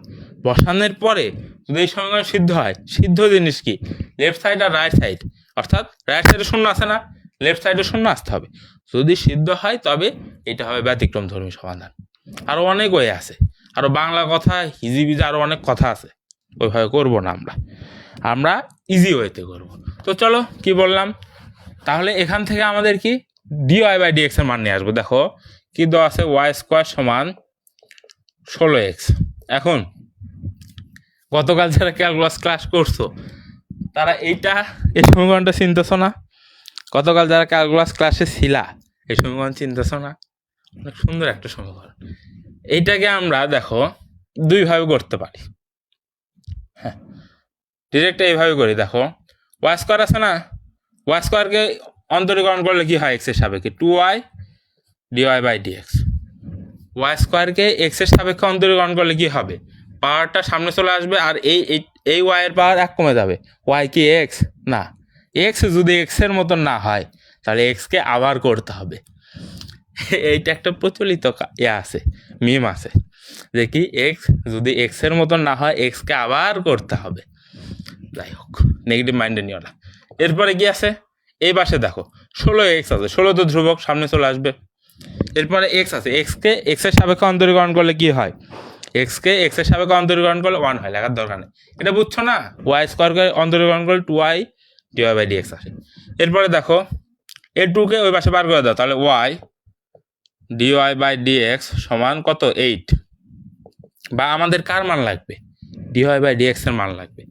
বসানোর পরে যদি এই সমীকরণ সিদ্ধ হয়, সিদ্ধ জিনিস কি, লেফট সাইড আর রাইট সাইড, অর্থাৎ রাইট সাইডে শূন্য আছে না, লেফট সাইডে শূন্য আসতে হবে। যদি সিদ্ধ হয় তবে এটা হবে ব্যতিক্রম ধর্মী সমাধান। আরও অনেক ওয়ে আছে, আরও বাংলা কথা হিজিবিজি আরও অনেক কথা আছে, ওইভাবে করবো না, আমরা ইজি ওয়েতে করব। তো চলো কি বললাম, তাহলে এখান থেকে আমাদের কি dy/dx এর মান নিয়ে আসবো। দেখো কি দেওয়া আছে, y² সমান 16x। এখন গতকাল যারা ক্যালকুলাস ক্লাস করছো তারা এই সমীকরণটা চিনতেছো না, গতকাল যারা ক্যালকুলাস ক্লাসে ছিলা এই সমীকরণ চিনতেছো না, অনেক সুন্দর একটা সমীকরণ। এইটাকে আমরা দেখো দুইভাবে করতে পারি, হ্যাঁ ডিরেক্ট এইভাবে করি। দেখো y² আছে না, y²কে অন্তরীকরণ করলে কি হয়, এক্সের সাপেক্ষে 2y dy/dx। y²কে এক্সের সাপেক্ষে অন্তরীকরণ করলে কি হবে, পাওয়ারটা সামনে চলে আসবে, আর এই y এর পাওয়ার 1 কমে যাবে। y কি x না, x যদি x এর মতন না হয় তাহলে x কে আবার করতে হবে। এইটা একটা প্রচলিত আছে, মিম আছে, যে কি x যদি x এর মতন না হয় x কে আবার করতে হবে। যাই হোক, নেগেটিভ মাইন্ডে নিও না। এরপরে কি আছে, এই পাশে দেখো 16x আছে, 16 তো ধ্রুবক, সামনে চলে আসবে। এরপরে x আছে, x কে x এর সাপেক্ষে অন্তরীকরণ করলে কি হয়, x কে x এর সাপেক্ষে অন্তরীকরণ করলে 1 হয়, লেখার দরকার নেই, এটা বুঝছো না। y² অন্তরীকরণ করলে 2y dy/dx আসে। এরপরে দেখো এই 2 কে ওই পাশে বার করে দাও, তাহলে y dy/dx সমান কত, 8। বা আমাদের কার মান লাগবে, dy/dx এর মান লাগবে,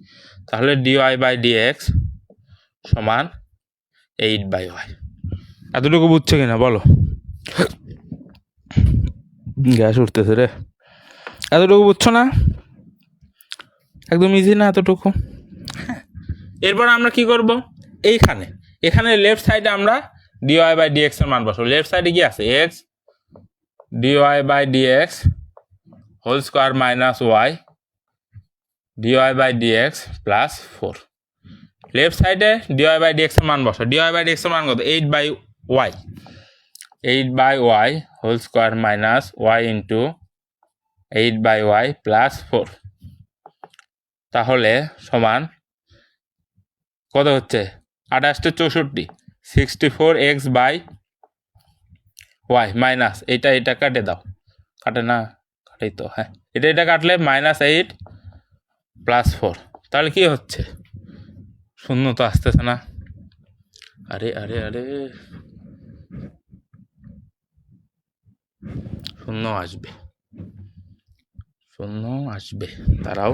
তাহলে dy/dx সমান 8/y। এতটুকু বুঝছো কিনা বলো, গ্যাস উঠতেছে রে, এতটুকু বুঝছো না, একদম ইজি না এতটুকু। এরপর আমরা কি করব, এখানে লেফট সাইডে আমরা dy/dx এর মান বসাবো। লেফট সাইডে কি আছে, x dy/dx whole square minus y dy/dx plus 4। Left সাইডে dy/dx এর মান বসাও, dy/dx এর মান কত, 8/y, 8/y whole square minus y into 8/y plus 4। তাহলে সমান কত হচ্ছে 28 64x বাই ওয়াই মাইনাস এটা কাটে দাও, কাটে না, কাটেই তো, হ্যাঁ এটা কাটলে -8 + 4, তাহলে কি হচ্ছে শূন্য তো আসতেছে না, আরে আরে আরে শূন্য আসবে, শূন্য আসবে, তারাও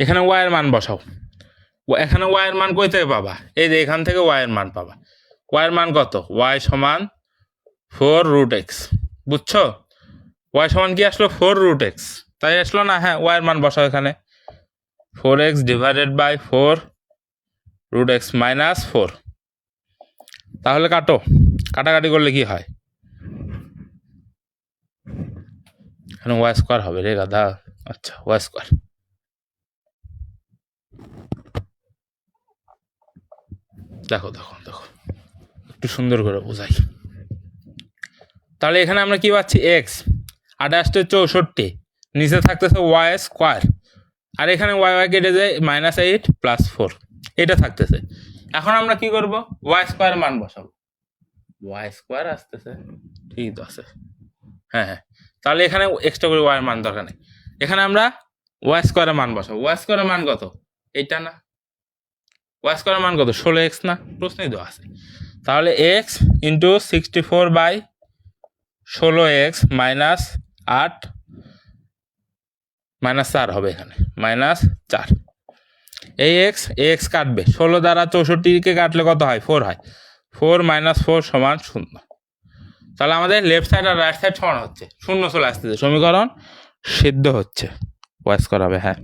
এখানে ওয়াই এর মান বসাও, এখানে ওয়াই এর মান কই থেকে পাবা, এই যে এখান থেকে ওয়াই এর মান পাবা, ওয়াই এর মান কত, ওয়াই সমান 4√x, বুঝছো, ওয়াই সমান কি আসলো 4√x, তাই আসলো না, হ্যাঁ ওয়াই এর মান বসাও এখানে 4x divided by 4√x minus 4, তাহলে কাটো, কাটাকাটি করলে কি হয়, এখানে ওয়াই স্কোয়ার হবে রে গাধা, আচ্ছা ওয়াই স্কোয়ার, দেখো দেখো দেখো একটু সুন্দর করে বোঝাই, তাহলে এখানে আমরা কি পাচ্ছি x 28 64, নিচে থাকতেছে ওয়াই স্কোয়ার, আর এখানে ওয়াই কেটে যায় -8 + 4, এটা থাকতেছে, এখন আমরা কি করব, ওয়াই স্কোয়ার মান বসাবো, ওয়াই স্কোয়ার আসতেছে, ঠিক তো আছে, হ্যাঁ হ্যাঁ, তাহলে এখানে এক্সট্রা করে ওয়াই এর মান দরকার নেই, এখানে আমরা ওয়াই স্কোয়ারের মান বসাবো, ওয়াই স্কোয়ারের মান কত, এইটা না, ওয়াই স্কোয়ারের মান কত 16x না, প্রশ্নই তো আছে, তাহলে x × 64/16x -8 -4 হবে এখানে -4, এই x কাটবে, 16 দ্বারা 64কে কাটলে কত হয় 4 হয়, 4 - 4 = 0, তাহলে আমাদের লেফট সাইড আর রাইট সাইড সমান হচ্ছে, শূন্য চলে আসতেছে, সমীকরণ সিদ্ধ হচ্ছে, ওয়াই স্কোয়ার হবে, হ্যাঁ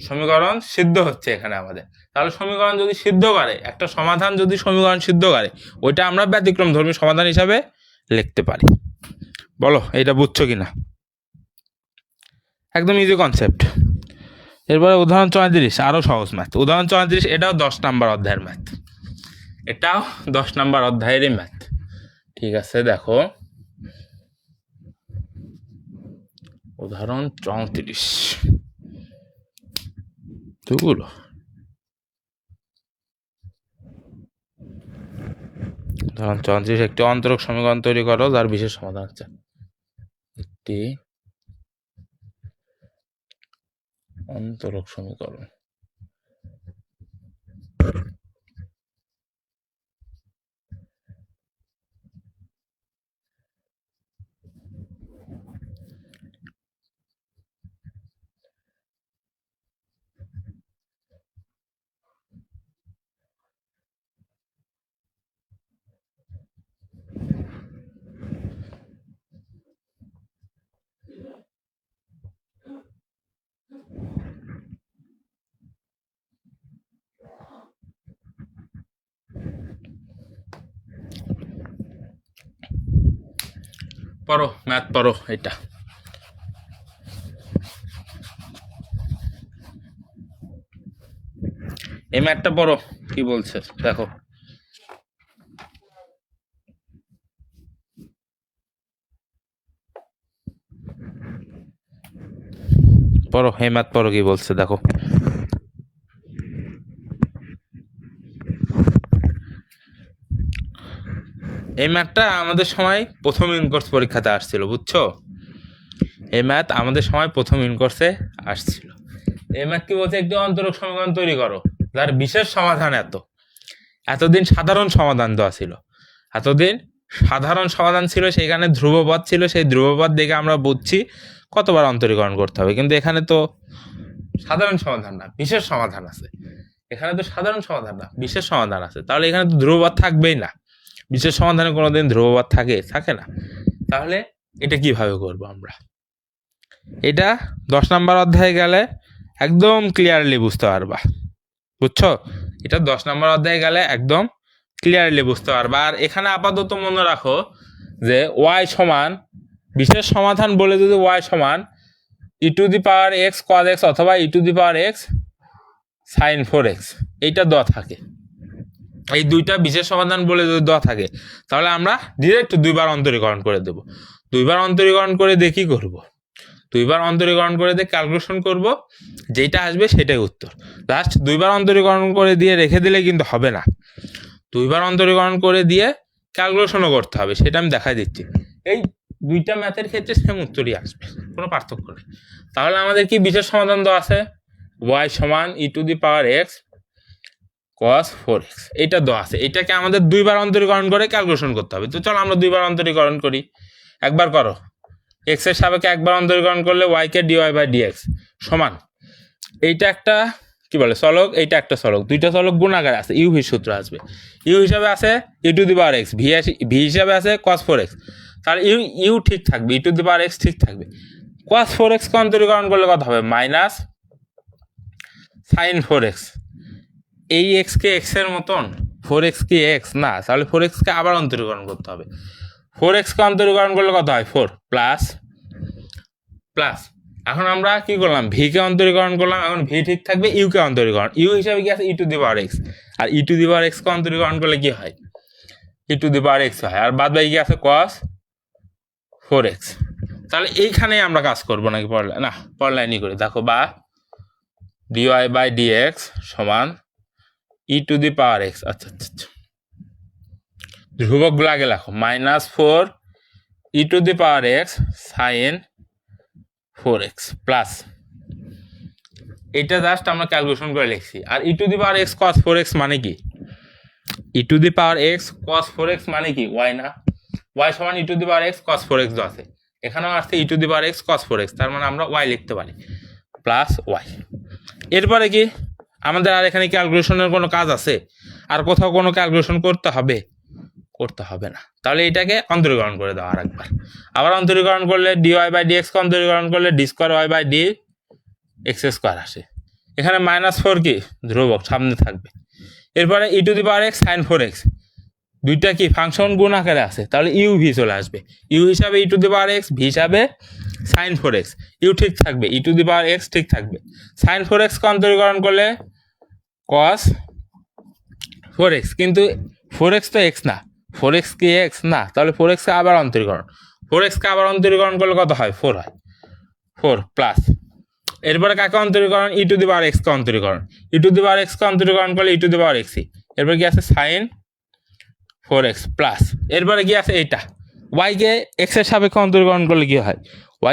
সমীকরণ সিদ্ধ হচ্ছে এখানে আমাদের, তাহলে সমীকরণ যদি সিদ্ধ করে, একটা সমাধান যদি সমীকরণ সিদ্ধ করে, ওইটা আমরা ব্যতিক্রমধর্মী সমাধান হিসাবে লিখতে পারি, বলো এইটা বুঝছো কিনা, একদম ইজি কনসেপ্ট। এরপরে উদাহরণ 34, আরও সহজ ম্যাথ, উদাহরণ 34, এটাও 10 নম্বর অধ্যায়ের ম্যাথ, এটাও 10 নম্বর অধ্যায়েরই ম্যাথ, ঠিক আছে, দেখো উদাহরণ 34, উদাহরণ 34, একটি অন্তরক সমীকরণ তৈরি করো যার বিশেষ সমাধান আছে, একটি অন্তরক সমীকরণ, পড়ো ম্যাথ পড়ো, এটা এই ম্যাথটা পড়ো কি বলছে দেখো, পড়ো এই ম্যাথ পড়ো কি বলছে দেখো, এই ম্যাথটা আমাদের সময় প্রথম ইনকোর্স পরীক্ষাতে আসছিল, বুঝছো, এই ম্যাথ আমাদের সময় প্রথম ইনকোর্সে আসছিল, এই ম্যাথ কি বলছে, একটি অন্তরক সমীকরণ তৈরি করো যার বিশেষ সমাধান এতদিন সাধারণ সমাধান দেওয়া ছিল, এতদিন সাধারণ সমাধান ছিল, সেইখানে ধ্রুবপদ ছিল, সেই ধ্রুবপদ দেখে আমরা বুঝছি কতবার অন্তরীকরণ করতে হবে, কিন্তু এখানে তো সাধারণ সমাধান না, বিশেষ সমাধান আছে, এখানে তো সাধারণ সমাধান না, বিশেষ সমাধান আছে, তাহলে এখানে তো ধ্রুবপদ থাকবেই না, বিশেষ সমাধানে কোনোদিন ধ্রুবপদ থাকে না, তাহলে এটা কিভাবে করব আমরা, এটা 10 নম্বর অধ্যায়ে গেলে একদম ক্লিয়ারলি বুঝতে পারবা, বুঝছো, এটা 10 নম্বর অধ্যায়ে গেলে একদম ক্লিয়ারলি বুঝতে পারবা, আর এখানে আপাতত মনে রাখো যে ওয়াই সমান, বিশেষ সমাধান বলে যদি ওয়াই সমান e⁻x cos x অথবা e⁻x sin 4x এইটা দেওয়া থাকে, এই দুইটা বিশেষ সমাধান বলে যদি দেওয়া থাকে, তাহলে আমরা ডিরেক্ট দুইবার অন্তরীকরণ করে দেব, দুইবার অন্তরীকরণ করে দিয়ে কি করব, দুইবার অন্তরীকরণ করে দিয়ে ক্যালকুলেশন করব, যেটা আসবে সেটাই উত্তর। জাস্ট দুইবার অন্তরীকরণ করে দিয়ে রেখে দিলে কিন্তু হবে না, দুইবার অন্তরীকরণ করে দিয়ে ক্যালকুলেশনও করতে হবে, সেটা আমি দেখাই দিচ্ছি। এই দুইটা ম্যাথের ক্ষেত্রে সেম উত্তরই আসবে, কোনো পার্থক্য নেই। তাহলে আমাদের কি বিশেষ সমাধান দেওয়া আছে, y সমান e⁻x cos 4x, এটা দেওয়া আছে। এটাকে আমাদের দুইবার অন্তরীকরণ করে ক্যালকুলেশন করতে হবে। তো চলো আমরা দুইবার অন্তরীকরণ করি। একবার করো, x এর সাপেক্ষে একবার অন্তরীকরণ করলে y কে dy/dx সমান, এইটা একটা কি বলে চলক, এইটা একটা চলক, দুইটা চলক গুণাকার আছে, ইউ ভি সূত্র আসবে। ইউ হিসাবে আছে e⁻x, ভি হিসাবে আছে cos 4x, তাহলে ইউ ঠিক থাকবে, e⁻x ঠিক থাকবে। cos 4x কে অন্তরীকরণ করলে কত হবে, মাইনাস sin 4x। এই x কে x এর মতন, 4x কি x না, তাহলে 4x কে আবার অন্তরীকরণ করতে হবে। 4x কে অন্তরীকরণ করলে কত হয়, 4 প্লাস প্লাস। এখন আমরা কি করলাম, ভি কে অন্তরীকরণ করলাম, এখন ভি ঠিক থাকবে, ইউ কে অন্তরীকরণ, ইউ হিসাবে কি আছে e⁻x, আর e⁻x কে অন্তরীকরণ করলে কি হয়, e⁻x হয়, আর বাদ বাকি কি আছে cos 4x। তাহলে এইখানে আমরা কাজ করবো নাকি পড়লে না, পড়লাইনই করি, দেখো বা dy/dx সমান e⁻x, আচ্ছা আচ্ছা আচ্ছা, ধ্রুবকগুলো আগে লেখো, -4 e⁻x sin 4x প্লাস, এটা জাস্ট আমরা ক্যালকুলেশন করে লিখছি। আর e⁻x cos 4x মানে কি, e⁻x cos 4x মানে কি y না, y সমান e⁻x cos 4x আছে, এখানেও আসছে e⁻x cos 4x, তার মানে আমরা y লিখতে পারি প্লাস y। এরপরে কি আমাদের আর এখানে ক্যালকুলেশনের কোনো কাজ আছে, আর কোথাও কোনো ক্যালকুলেশন করতে হবে, করতে হবে না। তাহলে এটাকে অন্তরীকরণ করে দাও আর একবার, আবার অন্তরীকরণ করলে dy/dx কে অন্তরীকরণ করলে d²y/dx² আসে। এখানে -4 কি ধ্রুবক সামনে থাকবে। এরপরে e⁻x sin 4x, দুইটা কি ফাংশন গুণ আকারে আছে, তাহলে ইউ ভি চলে আসবে, ইউ হিসাবে e⁻x, ভি হিসাবে sin 4x, ইউ ঠিক থাকবে, e⁻x ঠিক থাকবে, sin 4x কে অন্তরীকরণ করলে cos 4x, কিন্তু 4x তো x না, 4x কি x না, তাহলে 4x কে আবার অন্তরীকরণ, 4x কে আবার অন্তরীকরণ করলে কত হয়, 4 হয়, 4 প্লাস। এরপরে কাকে অন্তরীকরণ, e⁻x কে অন্তরীকরণ, e⁻x কে অন্তরীকরণ করলে e⁻x, এরপরে কি আছে sin 4x প্লাস। এরপরে কি আছে এইটা, y কে x এর সাপেক্ষে অন্তরীকরণ করলে কি হয়,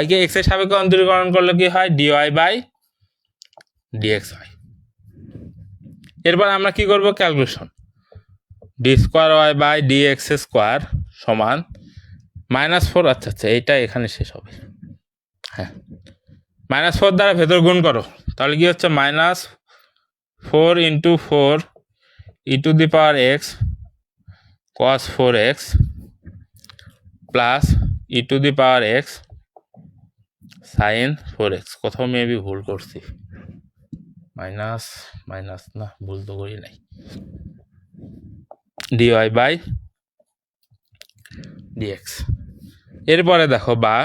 y কে x এর সাপেক্ষে অন্তরীকরণ করলে কি হয়, dy/dx হয়। এরপর আমরা কি করব, ক্যালকুলেশন, d²y/dx² সমান -4, আচ্ছা আচ্ছা এইটা এখানে শেষ হবে, হ্যাঁ -4 দ্বারা ভেতর গুণ করো, তাহলে কি হচ্ছে -4 × 4 e⁻x cos 4x plus e⁻x sin 4x, কোথাও মেবি ভুল করছি, মাইনাস মাইনাস না, ভুল তো করি নাই, dy/dx। এরপরে দেখো বা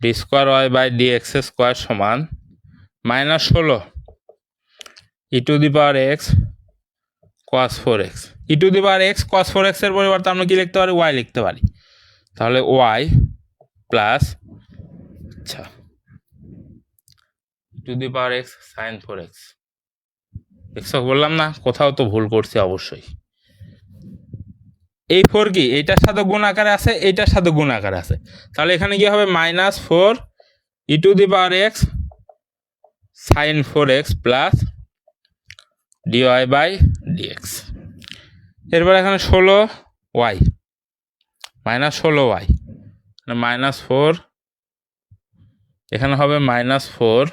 d²y/dx² সমান -16 e⁻x cos 4x, e⁻x cos 4x এর পরিবর্তে আমরা কি লিখতে পারি, y লিখতে পারি, তাহলে y প্লাস, আচ্ছা e⁻x sin 4x, দেখছো বললাম না, কোথাও তো ভুল করছি অবশ্যই। এই 4 কি এইটার সাথে গুণ আকারে আছে, এইটার সাথে গুণ আকারে আছে, তাহলে এখানে কি হবে -4 e⁻x sin 4x plus dy/dx। এরপর এখানে 16y, -16y, -4, এখানে হবে -4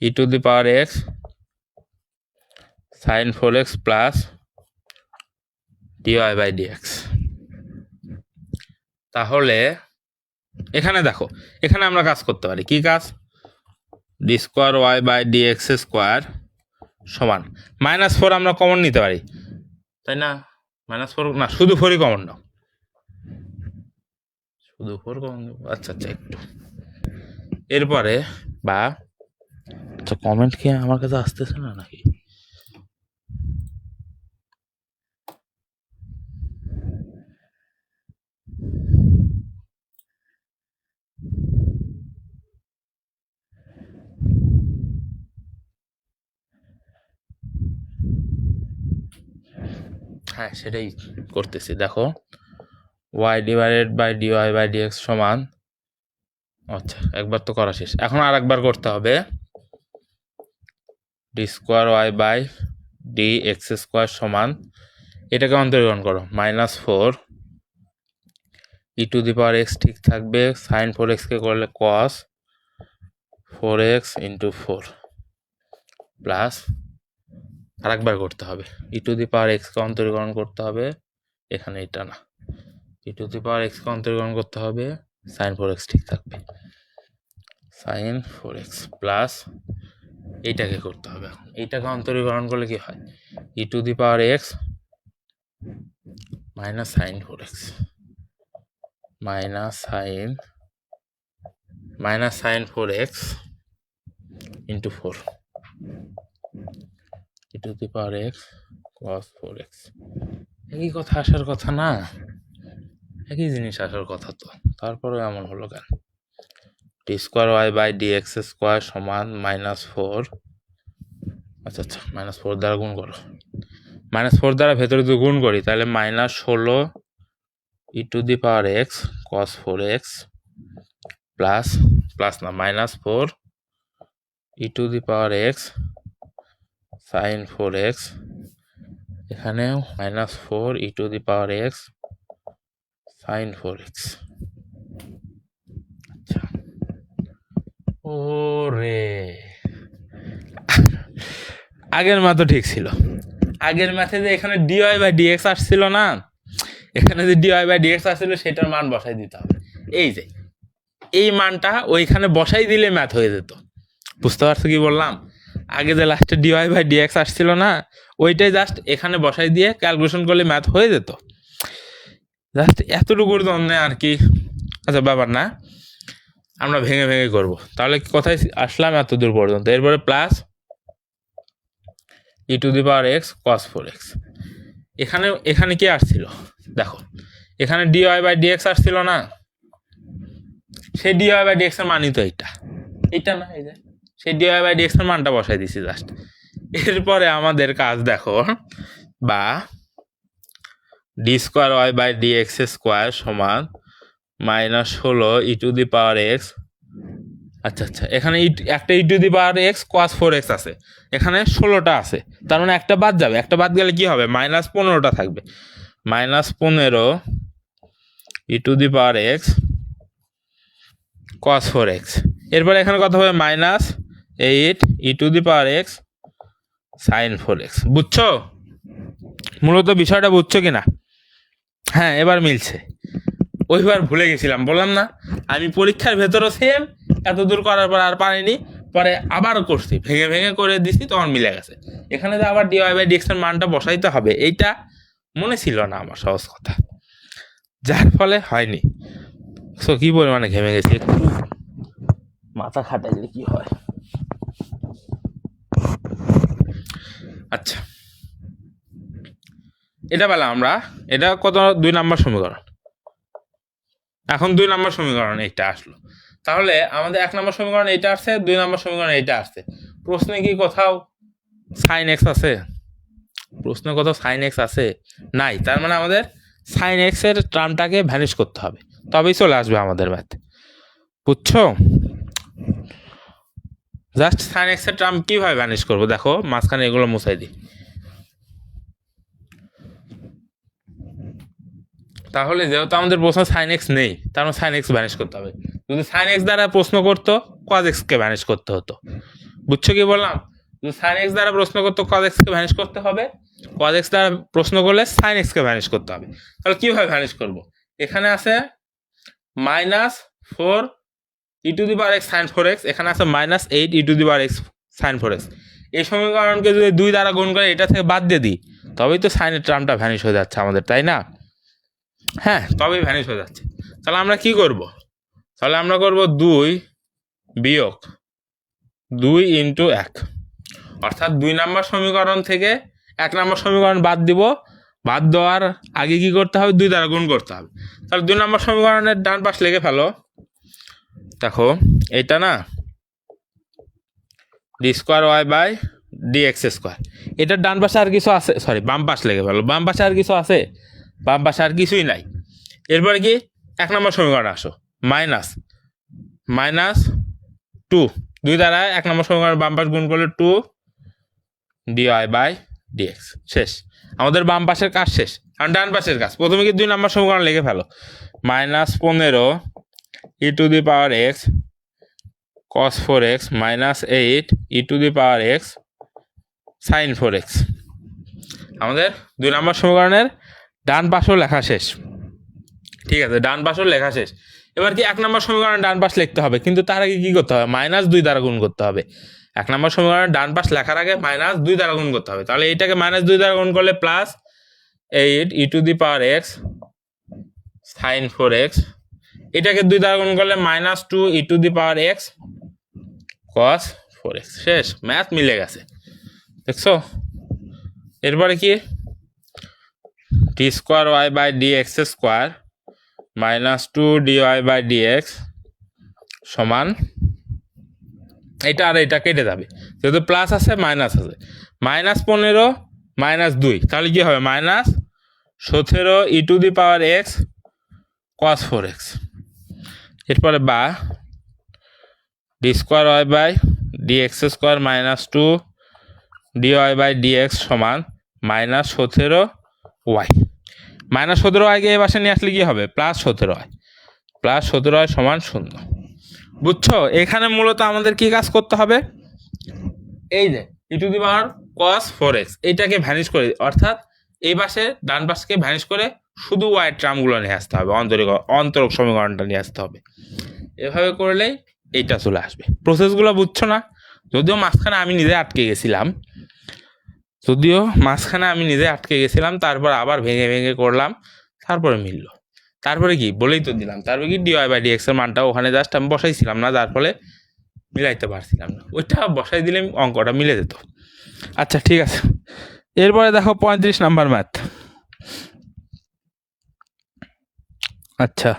e⁻x sin 4x plus dy/dx। তাহলে এখানে দেখো, এখানে আমরা কাজ করতে পারি, কি কাজ, d²y/dx² সমান -4 আমরা কমন নিতে পারি, তাই না, -4 না, শুধু 4ই কমন নাও, শুধু 4 কমন দেবো, আচ্ছা আচ্ছা একটু। এরপরে বা, আচ্ছা কমেন্ট কি আমার কাছে আসতেছে না নাকি, হ্যাঁ সেটাই করতেছি। দেখো y divided by d y by dx সমান, আচ্ছা একবার তো করা শেষ, এখন আর একবার করতে হবে। D square y by d x square সমান, এটাকে অন্তরীকরণ করো, -4 e to the power x ঠিক থাকবে, সাইন 4x-কে করলে কস 4x ইন্টু 4 প্লাস, আর একবার করতে হবে ই টু দি পাওয়ার এক্সকে অন্তরীকরণ করতে হবে, এখানে এটা না, ই টু দি পাওয়ার এক্সকে অন্তরীকরণ করতে হবে, সাইন 4x ঠিক থাকবে, সাইন 4x প্লাস এইটাকে করতে হবে, এখন এইটাকে অন্তরীকরণ করলে কি হয়, e to the power x minus sine 4x minus sine 4x into 4 e to the power x cos 4x। একই কথা আসার কথা না, একই জিনিস আসার কথা তো, তারপরে এমন হলো কেন? D square y by d x square সমান -4, আচ্ছা আচ্ছা -4 দ্বারা গুণ করো, -4 দ্বারা ভেতরে যদি গুণ করি তাহলে -16 e to the power x cos 4x plus, plus না -4 e to the power x sine 4x, এখানেও -4 e to the power x sine 4x। আচ্ছা ওরে, আগের ম্যাথ তো ঠিক ছিল, আগের ম্যাথে যে এখানে ডিওয়াই বাই ডিএক্স আসছিল না, এখানে যে ডিওয়াই বাই ডিএক্স আসছিল সেটার মান বসাই দিতে হবে, এই যে এই মানটা ওইখানে বসাই দিলে ম্যাথ হয়ে যেত। বুঝতে পারছো কি বললাম? আগে যে লাস্টে ডিওয়াই বাই ডিএক্স আসছিল না, ওইটাই জাস্ট এখানে বসাই দিয়ে ক্যালকুলেশন করলে ম্যাথ হয়ে যেত, জাস্ট এতটুকুর জন্য আর কি। আচ্ছা ব্যাপার না, আমরা ভেঙে ভেঙে করব, তাহলে কোথায় আসলাম এত দূর পর্যন্ত, এরপরে plus E to the power x cos 4x, এখানে কি আসছিল দেখো, এখানে ডিওয়াই বাই ডিএক্স আসছিল না, সেই ডিওয়াই বাই ডিএক্স এর মানই তো এইটা না, এই যে সেই ডিওয়াই বাই ডিএক্স এর মানটা বসাই দিছি জাস্ট। এরপরে আমাদের কাজ দেখো, বা d square y by d x square সমান -16 e to the power x, আচ্ছা আচ্ছা এখানে একটা ই to the power x cos 4x আছে, এখানে 16টা আছে, তার মানে একটা বাদ যাবে, একটা বাদ গেলে কি হবে, -15টা থাকবে, -15 e to the power x cos 4x, এরপরে এখানে কত হবে -8 e to the power x sine 4x। বুঝছো মূলত বিষয়টা, বুঝছো কিনা? হ্যাঁ এবার মিলছে, ওইবার ভুলে গেছিলাম, বললাম না আমি পরীক্ষার ভেতরও সেম, এত দূর করার পর আর পারিনি, পরে আবারও করছি, ভেঙে ভেঙে করে দিছি, তখন মিলে গেছে। এখানে তো আবার ডিওয়াই বাই ডিএক্স এর মানটা বসাইতে হবে, এইটা মনে ছিল না আমার, সহজ কথা, যার ফলে হয়নি। সো কি পরিমাণে ঘেমে গেছি, একটু মাথা খাটাইলে কি হয়। আচ্ছা এটা পেলাম আমরা, এটা কত, 2 নম্বর সমীকরণ। এখন 2 নম্বর সমীকরণ এইটা আসলো, তাহলে আমাদের 1 নম্বর সমীকরণ এইটা আসছে, 2 নম্বর সমীকরণ এইটা আসছে, প্রশ্নে কি কোথাও সাইন এক্স আছে? প্রশ্নে কোথাও সাইন এক্স আছে? নাই, তার মানে আমাদের সাইন এক্স এর টার্মটাকে ভ্যানিশ করতে হবে, তবেই চলে আসবে আমাদের ম্যাথ। বুঝছো? জাস্ট সাইন এক্স এর টার্ম কিভাবে ভ্যানিশ করবো, দেখো মাঝখানে এগুলো মুছাই দিই, তাহলে যেহেতু আমাদের প্রশ্ন সাইন এক্স নেই, তার মানে সাইন এক্স ভ্যানিশ করতে হবে। যদি সাইন এক্স দ্বারা প্রশ্ন করতো, কজ এক্সকে ভ্যানিশ করতে হতো। বুঝছো কি বললাম? যদি সাইন এক্স দ্বারা প্রশ্ন করতো, কজ এক্সকে ভ্যানিশ করতে হবে, কজ এক্স দ্বারা প্রশ্ন করলে সাইন এক্সকে ভ্যানিশ করতে হবে। তাহলে কীভাবে ভ্যানিশ করবো? এখানে আছে -4 e to the power x sine 4x, এখানে আছে -8 e to the power x sine 4x। এই সমীকরণকে যদি 2 দ্বারা গুণ করে এটা থেকে বাদ দিয়ে দিই, তবেই তো সাইনের টার্মটা ভ্যানিশ হয়ে যাচ্ছে আমাদের, তাই না? হ্যাঁ তবেই ভ্যানিশ হয়ে যাচ্ছে। তাহলে আমরা কি করব? তাহলে আমরা করব 2 বিয়োগ 2 ইন্টু 1, অর্থাৎ 2 নম্বর সমীকরণ থেকে 1 নম্বর সমীকরণ বাদ দিব, বাদ দেওয়ার আগে কি করতে হবে, 2 দ্বারা গুণ করতে হবে। তাহলে 2 নম্বর সমীকরণের ডান পাশ লিখে ফেলো, দেখো এইটা না, d square y by d x square. এটার ডান পাশে আর কিছু আছে, সরি বাম পাশ লেগে গেল, বাম পাশে আর কিছু আছে? বাম পাশে আর কিছুই নাই। এরপরে কি 1 নম্বর সমীকরণ আসো, মাইনাস মাইনাস 2, 2 দ্বারা 1 নম্বর সমীকরণ বাম পাশ গুণ করলে 2 ডিওয়াই বাই ডিএক্স। শেষ, আমাদের বাম পাশের কাজ শেষ। আর ডান পাশের কাজ, প্রথমে কি 2 নম্বর সমীকরণ লিখে ফেলো, -15 e to the power x cos 4x minus 8 e to the power x sine 4x। আমাদের 2 নম্বর সমীকরণের ডান পাশও লেখা শেষ। ঠিক আছে, ডান পাশও লেখা শেষ। এবার কি 1 নম্বর সমীকরণের ডান পাশ লিখতে হবে, কিন্তু তার আগে কি করতে হবে, -2 দ্বারা গুণ করতে হবে। 1 নম্বর সমীকরণের ডান পাশ লেখার আগে -2 দ্বারা গুণ করতে হবে। তাহলে এইটাকে -2 দ্বারা গুণ করলে +8 e to the power x sine 4x, এটাকে 2 দ্বারা গুণ করলে -2 e to the power x cos 4x। শেষ, ম্যাথ মিলে গেছে, দেখছো? এরপরে কি d² y by dx² -2 dy by dx সমান, এটা আর এটা কেটে যাবে, যেহেতু প্লাস আছে মাইনাস আছে, -15 -2, তাহলে কি হবে -17 e to the power x cos 4x। এরপরে বা d² y by dx² -2 dy by dx সমান -17y। -17yকে এই পাশে নিয়ে আসলে কি হবে, +17y, +17y সমান 0। বুঝছো? এখানে মূলত আমাদের কি কাজ করতে হবে, এই যে ই to the power cos 4x এইটাকে ভ্যানিশ করে, অর্থাৎ এই পাশে ডান পাশকে ভ্যানিশ করে শুধু y টার্মগুলো নিয়ে আসতে হবে, অন্তরক সমীকরণটা নিয়ে আসতে হবে। এভাবে করলেই এইটা চলে আসবে। প্রসেসগুলো বুঝছো না? যদিও মাঝখানে আমি নিজে আটকে গেছিলাম, তারপর আবার ভেঙে ভেঙে করলাম, তারপরে মিললো। তারপরে কি বলেই তো দিলাম, তারপরে কি ডিওয়াই বাই ডিএক্স এর মানটা ওখানে জাস্ট আমি বসাইছিলাম না, যার ফলে মিলাইতে পারছিলাম না, ওইটা বসাই দিলে অঙ্কটা মিলে যেত। আচ্ছা ঠিক আছে, এরপরে দেখো 35 নাম্বার ম্যাথ। আচ্ছা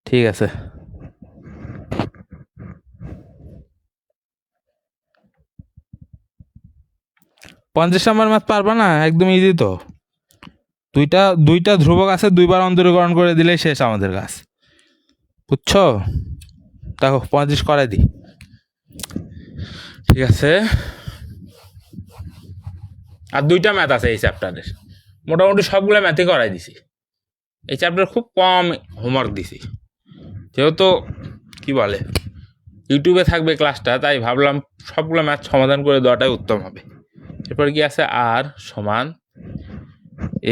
ঠিক আছে, পঞ্চাশ নাম্বার ম্যাথ পারবা না? একদম ইজি তো, দুইটা ধ্রুবক আছে, 2বার অন্তরীকরণ করে দিলেই শেষ আমাদের কাজ, বুঝছো? দেখো 35 করাই দিই। ঠিক আছে, আর 2টা ম্যাথ আছে এই চ্যাপ্টারের, মোটামুটি সবগুলো ম্যাথই করাই দিছি। এই চ্যাপ্টার খুব কম হোমওয়ার্ক দিছি, যেহেতু কি বলে ইউটিউবে থাকবে ক্লাসটা, তাই ভাবলাম সবগুলো ম্যাথ সমাধান করে দেওয়াটাই উত্তম হবে। এরপর কি আছে, আর সমান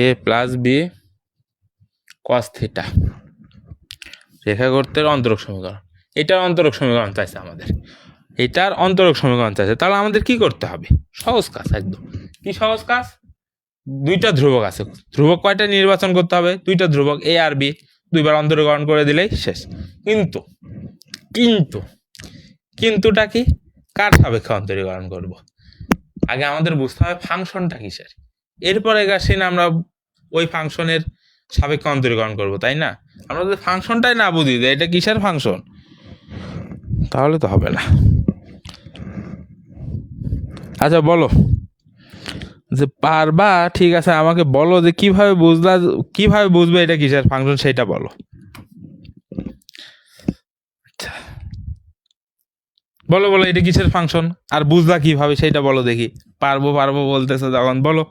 a plus b cos theta, রেখাগর্তের অন্তরক সমীকরণ। এটার অন্তরক সমীকরণ চাইছে আমাদের, এটার অন্তরক সমীকরণ চাইছে। তাহলে আমাদের কি করতে হবে, সহজ কাজ একদম। কি সহজ কাজ, 2টা ধ্রুবক আছে, ধ্রুবক কয়টা নির্বাচন করতে হবে, 2টা ধ্রুবক a আর b, 2বার অন্তরীকরণ করে দিলেই শেষ। কিন্তু কিন্তু কিন্তুটা কি, কার সাপেক্ষে অন্তরীকরণ করব, আগে আমাদের বুঝতে হবে ফাংশনটা কিসের, এরপরে গাছিন আমরা ওই ফাংশনের সাপেক্ষে অন্তরীকরণ করব, তাই না? আমরা যদি ফাংশনটাই না বুঝি যে এটা কিসের ফাংশন, তাহলে তো হবে না। আচ্ছা বলো যে পারবা, ঠিক আছে, আমাকে বলো যে কিভাবে বুঝবে এটা কিসের ফাংশন, সেটা বলো। আচ্ছা বলো এটা কিসের ফাংশন, আর বুঝলা কিভাবে সেটা বলো দেখি। পারবো বলতেছে যখন, বলো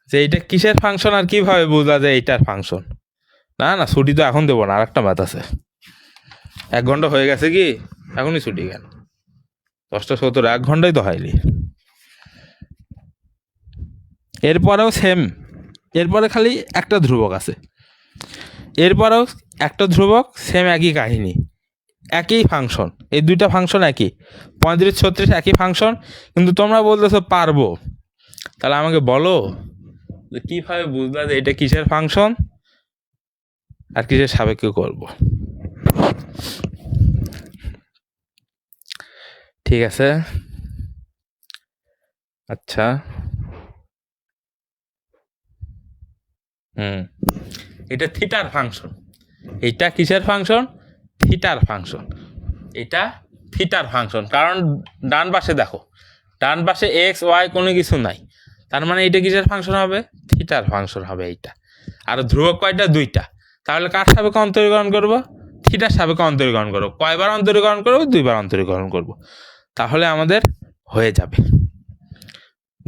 যে এটা কিসের ফাংশন আর কিভাবে বুঝলা যে এইটার ফাংশন। না ছুটি তো এখন দেবো না, আরেকটা ম্যাথ আছে। 1 ঘন্টা হয়ে গেছে কি, এখনই ছুটি কেন? 10:17, 1 ঘন্টাই তো হয়নি। এরপরেও সেম, এরপরে খালি একটা ধ্রুবক আছে, এরপরেও একটা ধ্রুবক, সেম একই কাহিনী, একই ফাংশন, এই 2টা ফাংশন একই, 35 36 একই ফাংশন, কিন্তু তোমরা বলতেছো পারবো। তাহলে আমাকে বলো যে কীভাবে বুঝলা যে এটা কিসের ফাংশন আর কিসের সাপেক্ষে করব। ঠিক আছে, আচ্ছা এটা থিটার ফাংশন, এটা কিসের ফাংশন, থিটার ফাংশন, এটা থিটার ফাংশন। কারণ ডান পাশে দেখো ডান পাশে এক্স ওয়াই কোনো কিছু নাই, তার মানে এইটা কিসের ফাংশন হবে? থিটার ফাংশন হবে এইটা। আর ধ্রুবক কয়টা? 2টা। তাহলে কার সাপেক্ষে অন্তরীকরণ করব? থিটার সাপেক্ষে অন্তরীকরণ করব। কয়বার অন্তরীকরণ করব? 2বার অন্তরীকরণ করব। তাহলে আমাদের হয়ে যাবে।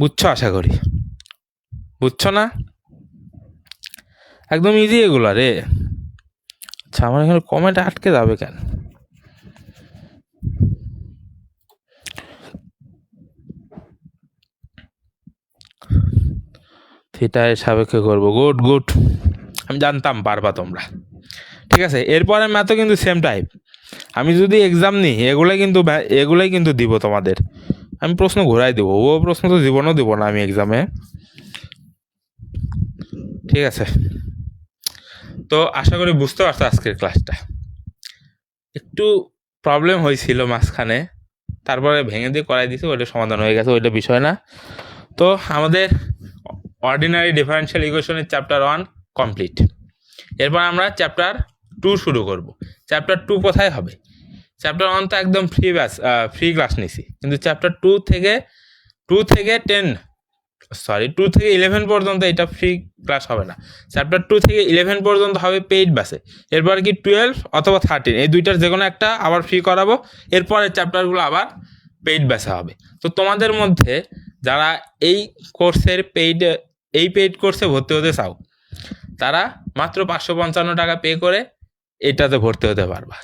বুঝছো? আশা করি বুঝছো না? একদম ইজি এগুলো রে। আচ্ছা, আমার এখানে কমেন্ট আটকে যাবে কেন? থিটা এর সাপেক্ষে করবো। গুড গুড, আমি জানতাম পারবা তোমরা। ঠিক আছে, এরপরে ম্যাথও কিন্তু সেম টাইপ। আমি যদি এক্সাম নিই এগুলাই কিন্তু দিব তোমাদের। আমি প্রশ্ন ঘোরাই দেবো, ও প্রশ্ন তো জীবনও দিব না আমি এক্সামে। ঠিক আছে, তো আশা করি বুঝতে পারছো আজকের ক্লাসটা। একটু প্রবলেম হয়েছিল মাঝখানে, তারপরে ভেঙে দিয়ে করাই দিয়েছি, ওইটা সমাধান হয়ে গেছে, ওইটা বিষয় না। তো আমাদের অর্ডিনারি ডিফারেন্সিয়াল ইকুয়েশনের চ্যাপ্টার 1 কমপ্লিট। এরপর আমরা চ্যাপ্টার 2 শুরু করব। চ্যাপ্টার 2 কোথায় হবে? চ্যাপ্টার 1 তো একদম ফ্রি ক্লাস নিছি, কিন্তু চ্যাপ্টার 2 থেকে 11 পর্যন্ত এটা ফ্রি ক্লাস হবে না। চ্যাপ্টার 2 থেকে 11 পর্যন্ত হবে পেইড ব্যাচে। এরপর কি 12 অথবা 13, এই দুইটার যে কোনো একটা আবার ফ্রি করাবো। এরপরের চ্যাপ্টারগুলো আবার পেইড ব্যাচে হবে। তো তোমাদের মধ্যে যারা এই পেইড কোর্সে ভর্তি হতে চাও, তারা মাত্র 555 টাকা পে করে এটাতে ভর্তি হতে পারবা।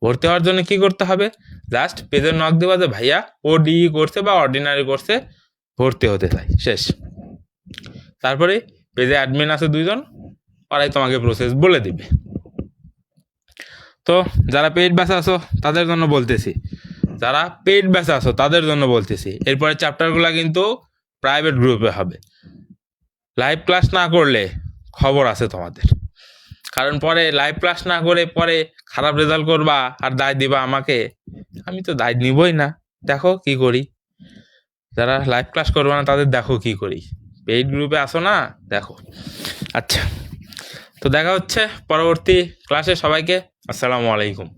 ভর্তি হওয়ার জন্য কি করতে হবে? জাস্ট পেজের নক দেবা যে ভাইয়া ODE কোর্সে বা অর্ডিনারি কোর্সে ভর্তি হতে চাই, শেষ। তারপরে পেজে অ্যাডমিন আছে 2জন, ওরাই তোমাকে প্রসেস বলে দিবে। তো যারা পেইড ব্যাচে আছো তাদের জন্য বলতেছি, এরপরে চ্যাপ্টারগুলো কিন্তু প্রাইভেট গ্রুপে হবে। লাইভ ক্লাস না করলে খবর আছে তোমাদের, কারণ পরে লাইভ ক্লাস না করে পরে খারাপ রেজাল্ট করবা আর দায় দিবা আমাকে। আমি তো দায় নিবই না। দেখো কি করি, যারা লাইভ ক্লাস করবে না তাদের দেখো কি করি। পেইড গ্রুপে আসো না, দেখো। আচ্ছা, তো দেখা হচ্ছে পরবর্তী ক্লাসে। সবাইকে আসসালামু আলাইকুম।